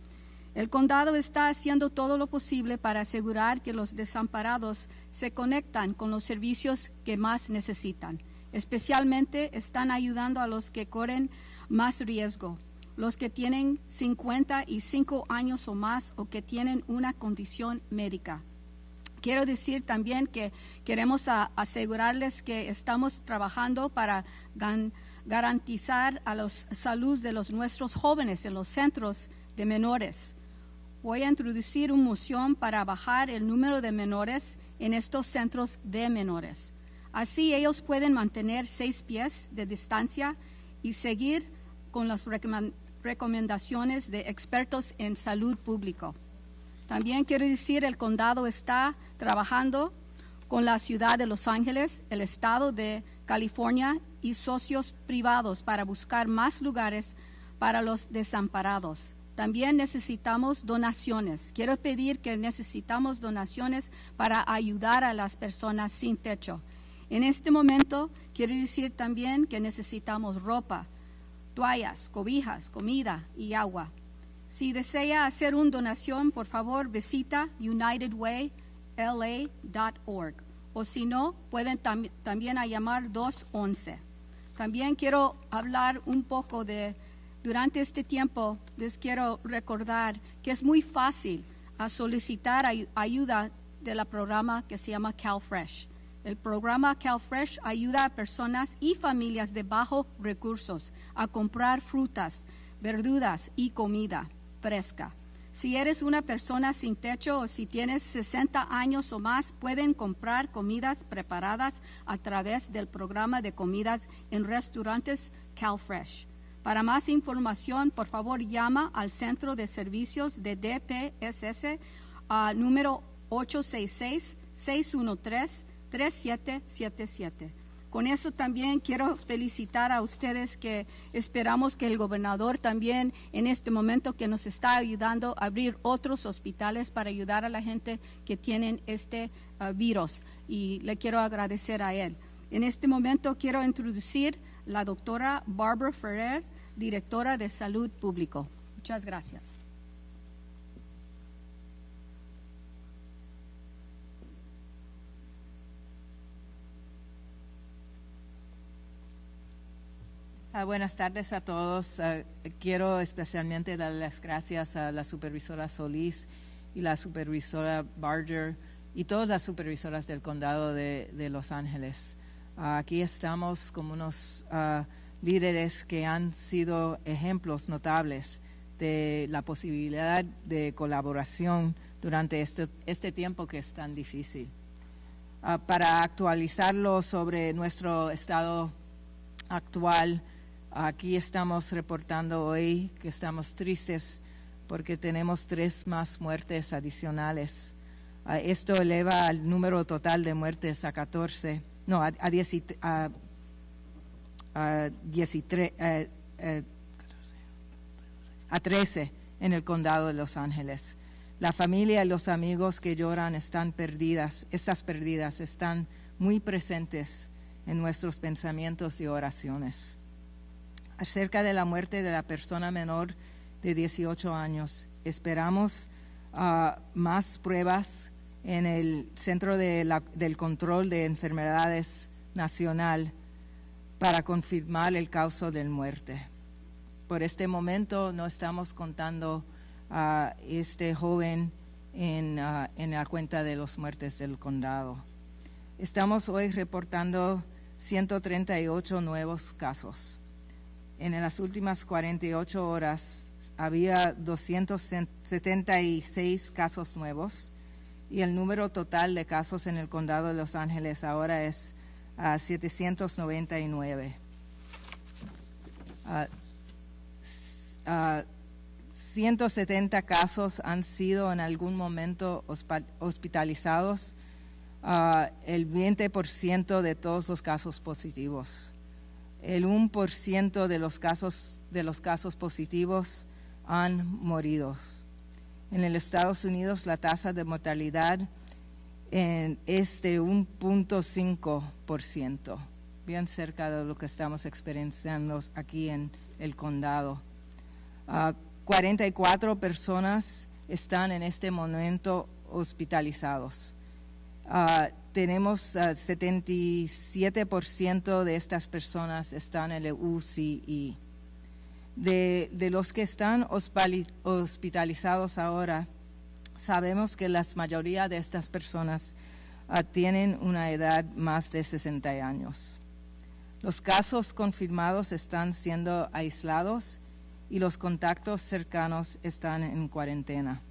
[SPEAKER 2] El condado está haciendo todo lo posible para asegurar que los desamparados se conectan con los servicios que más necesitan. Especialmente están ayudando a los que corren más riesgo, los que tienen 55 años o más o que tienen una condición médica. Quiero decir también que queremos asegurarles que estamos trabajando para garantizar a la salud de nuestros jóvenes en los centros de menores. Voy a introducir una moción para bajar el número de menores en estos centros de menores. Así ellos pueden mantener 6 pies de distancia y seguir con las recomendaciones de expertos en salud pública. También quiero decir el condado está trabajando con la ciudad de Los Ángeles, el estado de California y socios privados para buscar más lugares para los desamparados. También necesitamos donaciones. Quiero pedir que necesitamos donaciones para ayudar a las personas sin techo. En este momento, quiero decir también que necesitamos ropa, toallas, cobijas, comida y agua. Si desea hacer una donación, por favor, visita unitedwayla.org. O si no, pueden también llamar 211. También quiero hablar un poco durante este tiempo, les quiero recordar que es muy fácil solicitar ayuda del programa que se llama CalFresh. El programa CalFresh ayuda a personas y familias de bajos recursos a comprar frutas, verduras y comida fresca. Si eres una persona sin techo o si tienes 60 años o más, pueden comprar comidas preparadas a través del programa de comidas en restaurantes CalFresh. Para más información, por favor, llama al Centro de Servicios de DPSS número 866-613-3777. Con eso también quiero felicitar a ustedes que esperamos que el gobernador también en este momento que nos está ayudando a abrir otros hospitales para ayudar a la gente que tienen este virus y le quiero agradecer a él. En este momento quiero introducir la doctora Barbara Ferrer, directora de Salud Pública. Muchas gracias.
[SPEAKER 3] Buenas tardes a todos. Quiero especialmente dar las gracias a la supervisora Solís y la supervisora Barger y todas las supervisoras del condado de Los Ángeles. Aquí estamos como unos líderes que han sido ejemplos notables de la posibilidad de colaboración durante este tiempo que es tan difícil. Para actualizarlo sobre nuestro estado actual, aquí estamos reportando hoy que estamos tristes porque tenemos 3 más muertes adicionales. Esto eleva el número total de muertes a 13 en el condado de Los Ángeles. La familia y los amigos que lloran están perdidas. Estas pérdidas están muy presentes en nuestros pensamientos y oraciones. Acerca de la muerte de la persona menor de 18 años, esperamos más pruebas en el Centro del Control de Enfermedades Nacional para confirmar el causa de muerte. Por este momento no estamos contando a este joven en la cuenta de las muertes del condado. Estamos hoy reportando 138 nuevos casos. En las últimas 48 horas había 276 casos nuevos y el número total de casos en el condado de Los Ángeles ahora es 799. 170 casos han sido en algún momento hospitalizados, el 20% de todos los casos positivos. El 1% de los casos positivos han morido. En los Estados Unidos la tasa de mortalidad es de 1.5%, bien cerca de lo que estamos experienciando aquí en el condado. 44 personas están en este momento hospitalizados. Tenemos 77% de estas personas están en el UCI. De los que están hospitalizados ahora, sabemos que la mayoría de estas personas tienen una edad más de 60 años. Los casos confirmados están siendo aislados y los contactos cercanos están en cuarentena.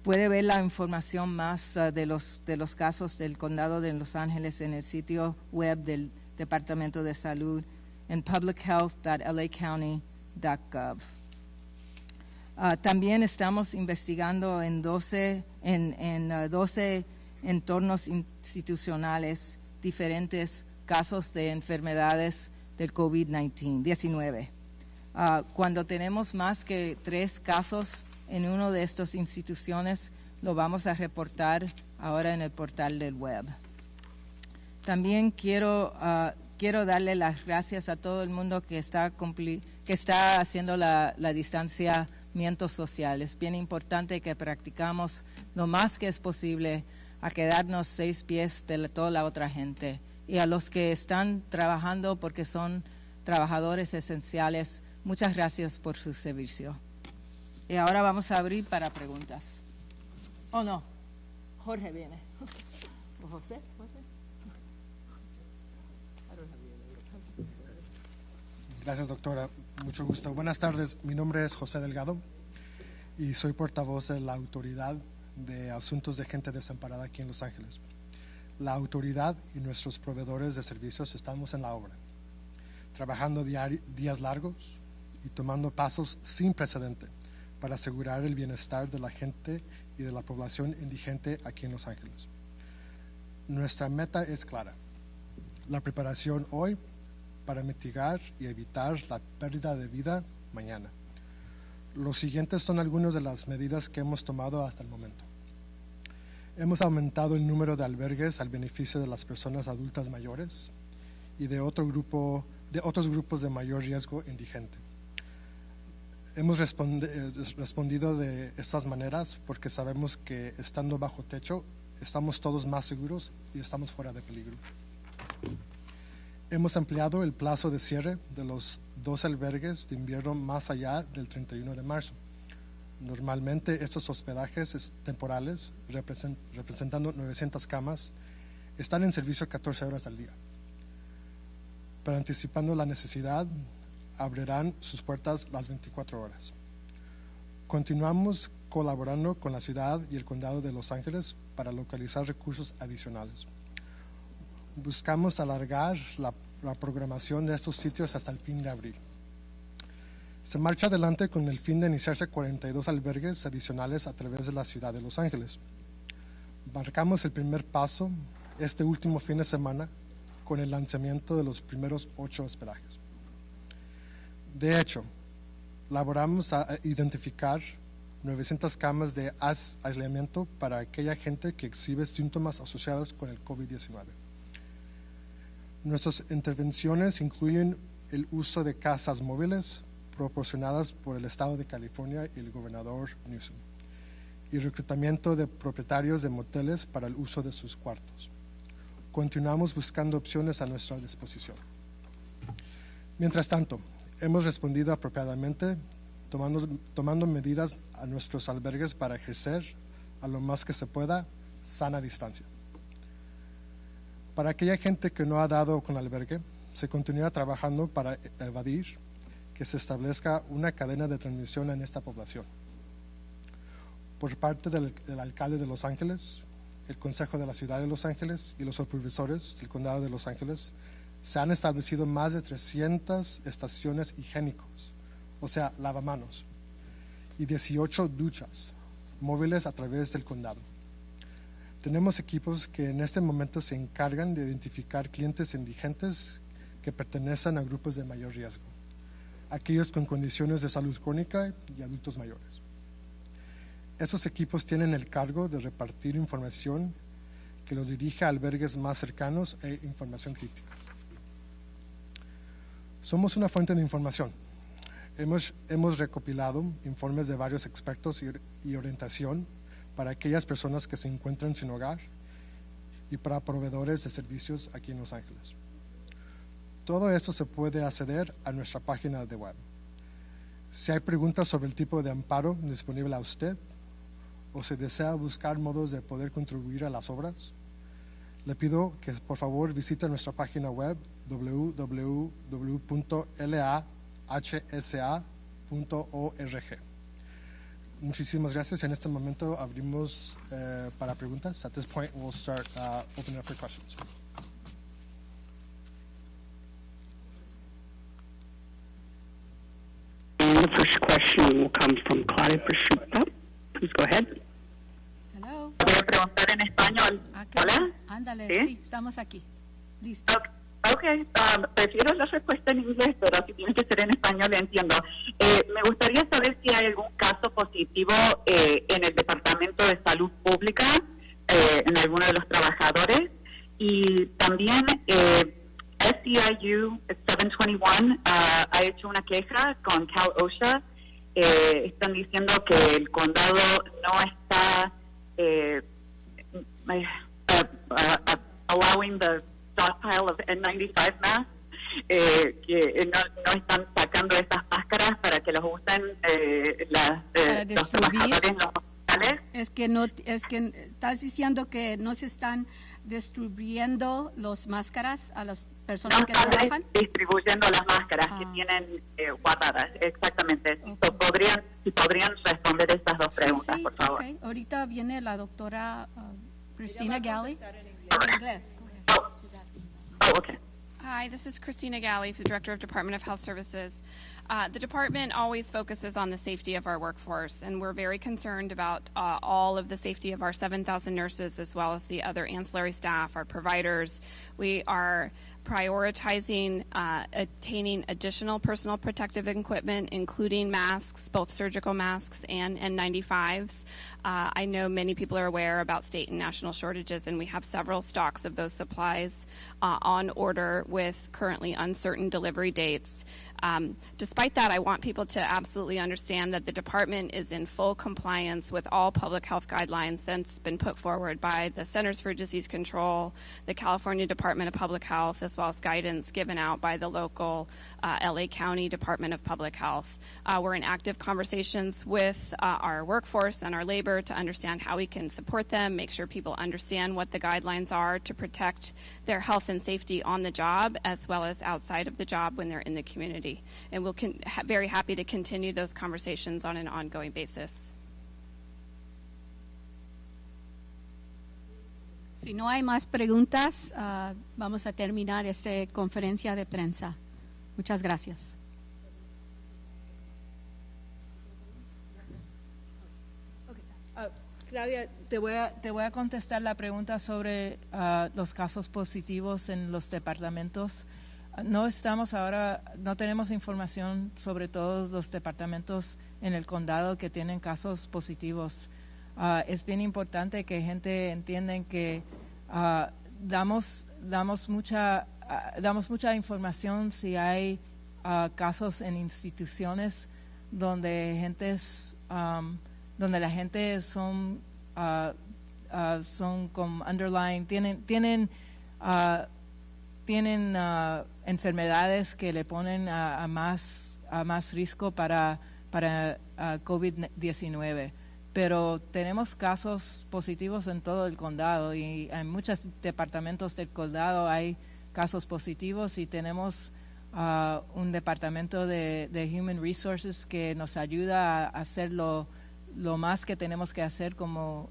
[SPEAKER 3] Puede ver la información más de los casos del condado de Los Ángeles en el sitio web del Departamento de Salud en publichealth.lacounty.gov. También estamos investigando en 12 entornos institucionales diferentes casos de enfermedades del COVID-19. Cuando tenemos más que 3 casos en una de estas instituciones, lo vamos a reportar ahora en el portal del web. También quiero darle las gracias a todo el mundo que está haciendo la distanciamiento social. Es bien importante que practicamos lo más que es posible a quedarnos 6 pies de toda la otra gente. Y a los que están trabajando porque son trabajadores esenciales, muchas gracias por su servicio. Y ahora vamos a abrir para preguntas. Oh, no. Jorge viene. ¿O José?
[SPEAKER 12] Gracias, doctora. Mucho gusto. Buenas tardes. Mi nombre es José Delgado y soy portavoz de la Autoridad de Asuntos de Gente Desamparada aquí en Los Ángeles. La autoridad y nuestros proveedores de servicios estamos en la obra, trabajando días largos y tomando pasos sin precedente para asegurar el bienestar de la gente y de la población indigente aquí en Los Ángeles. Nuestra meta es clara: la preparación hoy para mitigar y evitar la pérdida de vida mañana. Los siguientes son algunas de las medidas que hemos tomado hasta el momento. Hemos aumentado el número de albergues al beneficio de las personas adultas mayores y de otros grupos de mayor riesgo indigente. Hemos respondido de estas maneras porque sabemos que estando bajo techo estamos todos más seguros y estamos fuera de peligro. Hemos ampliado el plazo de cierre de los 2 albergues de invierno más allá del 31 de marzo. Normalmente estos hospedajes temporales, representando 900 camas, están en servicio 14 horas al día. Pero anticipando la necesidad, abrirán sus puertas las 24 horas. Continuamos colaborando con la ciudad y el condado de Los Ángeles para localizar recursos adicionales. Buscamos alargar la programación de estos sitios hasta el fin de abril. Se marcha adelante con el fin de iniciarse 42 albergues adicionales a través de la ciudad de Los Ángeles. Marcamos el primer paso este último fin de semana con el lanzamiento de los primeros 8 hospedajes. De hecho, laboramos a identificar 900 camas de aislamiento para aquella gente que exhibe síntomas asociados con el COVID-19. Nuestras intervenciones incluyen el uso de casas móviles proporcionadas por el Estado de California y el gobernador Newsom, y reclutamiento de propietarios de moteles para el uso de sus cuartos. Continuamos buscando opciones a nuestra disposición. Mientras tanto, hemos respondido apropiadamente, tomando medidas a nuestros albergues para ejercer, a lo más que se pueda, sana distancia. Para aquella gente que no ha dado con albergue, se continúa trabajando para evadir que se establezca una cadena de transmisión en esta población. Por parte del alcalde de Los Ángeles, el Consejo de la Ciudad de Los Ángeles y los supervisores del Condado de Los Ángeles, se han establecido más de 300 estaciones higiénicos, o sea, lavamanos, y 18 duchas móviles a través del condado. Tenemos equipos que en este momento se encargan de identificar clientes indigentes que pertenecen a grupos de mayor riesgo, aquellos con condiciones de salud crónica y adultos mayores. Esos equipos tienen el cargo de repartir información que los dirige a albergues más cercanos e información crítica. Somos una fuente de información. Hemos recopilado informes de varios expertos y orientación para aquellas personas que se encuentran sin hogar y para proveedores de servicios aquí en Los Ángeles. Todo esto se puede acceder a nuestra página de web. Si hay preguntas sobre el tipo de amparo disponible a usted o si desea buscar modos de poder contribuir a las obras, le pido que por favor visite nuestra página web www.lahsa.org. Muchísimas gracias. En este momento abrimos para preguntas. At this point, we'll start opening up for questions.
[SPEAKER 6] And the first question will come from Claudia Prosciutto. Please go ahead.
[SPEAKER 2] Hello.
[SPEAKER 10] Voy a preguntar en español. Hola.
[SPEAKER 2] Ándale,
[SPEAKER 10] ¿Sí?
[SPEAKER 2] sí, estamos aquí. Listos.
[SPEAKER 10] Okay. Prefiero la respuesta en inglés, pero si tiene que ser en español, le entiendo. Me gustaría saber si hay algún caso positivo en el Departamento de Salud Pública, en alguno de los trabajadores, y también SEIU 721 ha hecho una queja con Cal OSHA. Están diciendo que el condado no está allowing the stockpile of N95 masks, que no están sacando esas máscaras para que los usen los trabajadores en los hospitales.
[SPEAKER 2] Es que estás diciendo que no se están distribuyendo las máscaras a las personas que trabajan.
[SPEAKER 10] No están distribuyendo las máscaras que tienen guardadas, exactamente. Okay. Si podrían responder estas dos preguntas, por favor.
[SPEAKER 2] Okay. Ahorita viene la doctora Kristina Galley.
[SPEAKER 10] Okay.
[SPEAKER 4] Hi, this is Kristina Galley, the Director of Department of Health Services. The department always focuses on the safety of our workforce, and we're very concerned about all of the safety of our 7,000 nurses as well as the other ancillary staff, our providers. We are prioritizing attaining additional personal protective equipment, including masks, both surgical masks and N95s. I know many people are aware about state and national shortages, and we have several stocks of those supplies on order with currently uncertain delivery dates. Despite that, I want people to absolutely understand that the department is in full compliance with all public health guidelines that's been put forward by the Centers for Disease Control, the California Department of Public Health, as well as guidance given out by the local LA County Department of Public Health. We're in active conversations with our workforce and our labor to understand how we can support them, make sure people understand what the guidelines are to protect their health and safety on the job as well as outside of the job when they're in the community. community. And we'll very happy to continue those conversations on an ongoing basis.
[SPEAKER 2] Si no hay más preguntas, vamos a terminar esta conferencia de prensa. Muchas gracias.
[SPEAKER 3] Claudia, te voy a contestar la pregunta sobre los casos positivos en los departamentos. No tenemos información sobre todos los departamentos en el condado que tienen casos positivos. Es bien importante que gente entienda que damos mucha información si hay casos en instituciones donde la gente son con underlying, tienen enfermedades que le ponen a más riesgo para COVID-19. Pero tenemos casos positivos en todo el condado y en muchos departamentos del condado hay casos positivos y tenemos un departamento de Human Resources que nos ayuda a hacer lo más que tenemos que hacer como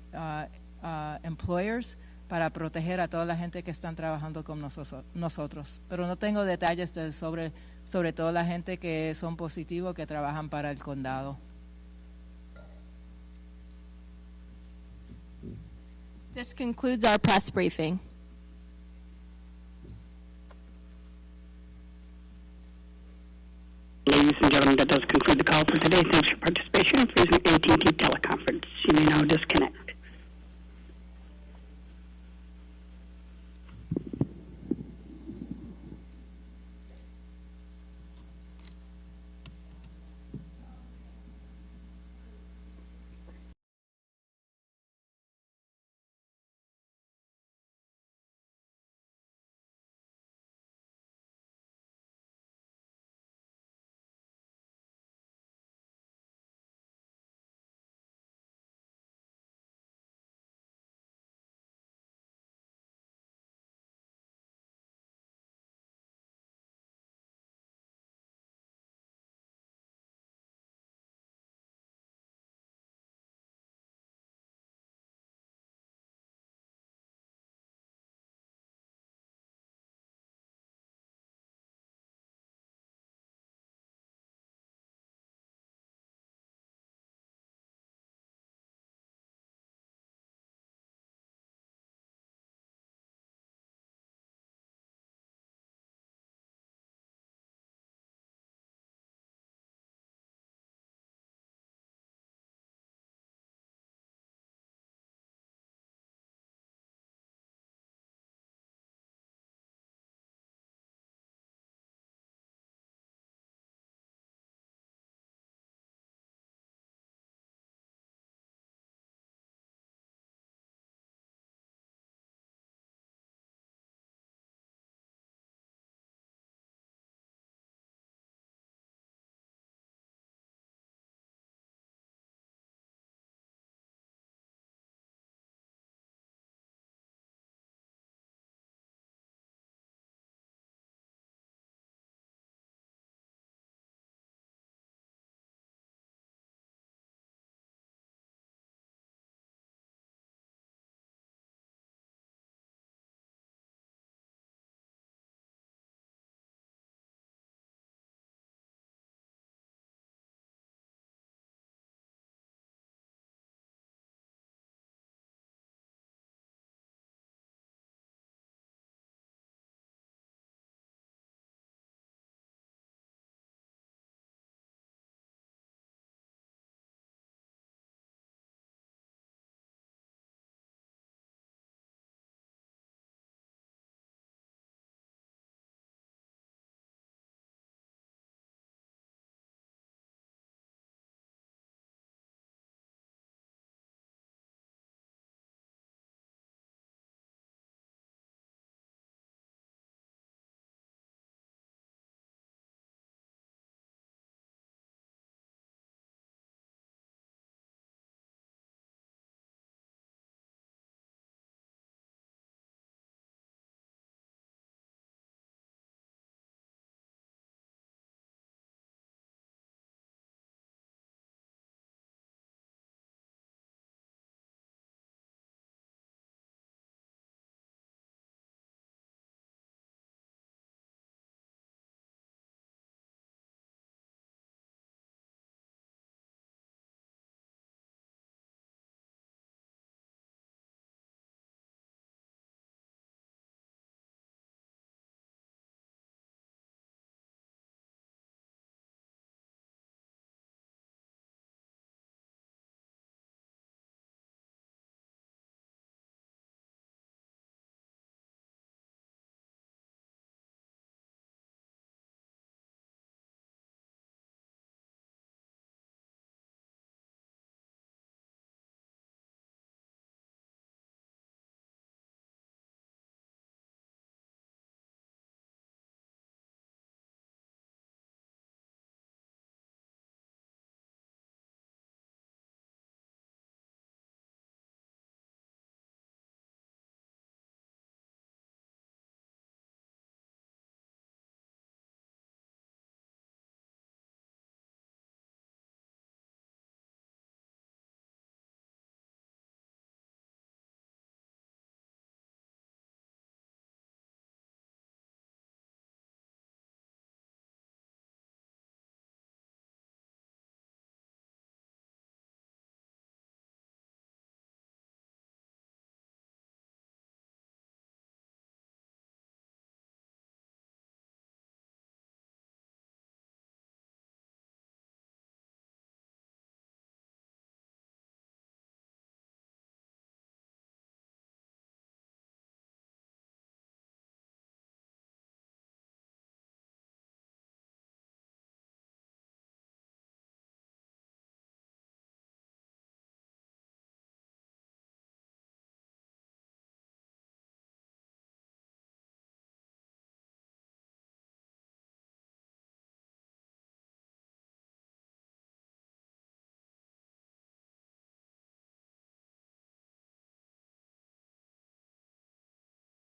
[SPEAKER 3] employers para proteger a toda la gente que están trabajando con nosotros. Pero no tengo detalles sobre toda la gente que son positivos que trabajan para el condado.
[SPEAKER 13] This concludes our press briefing.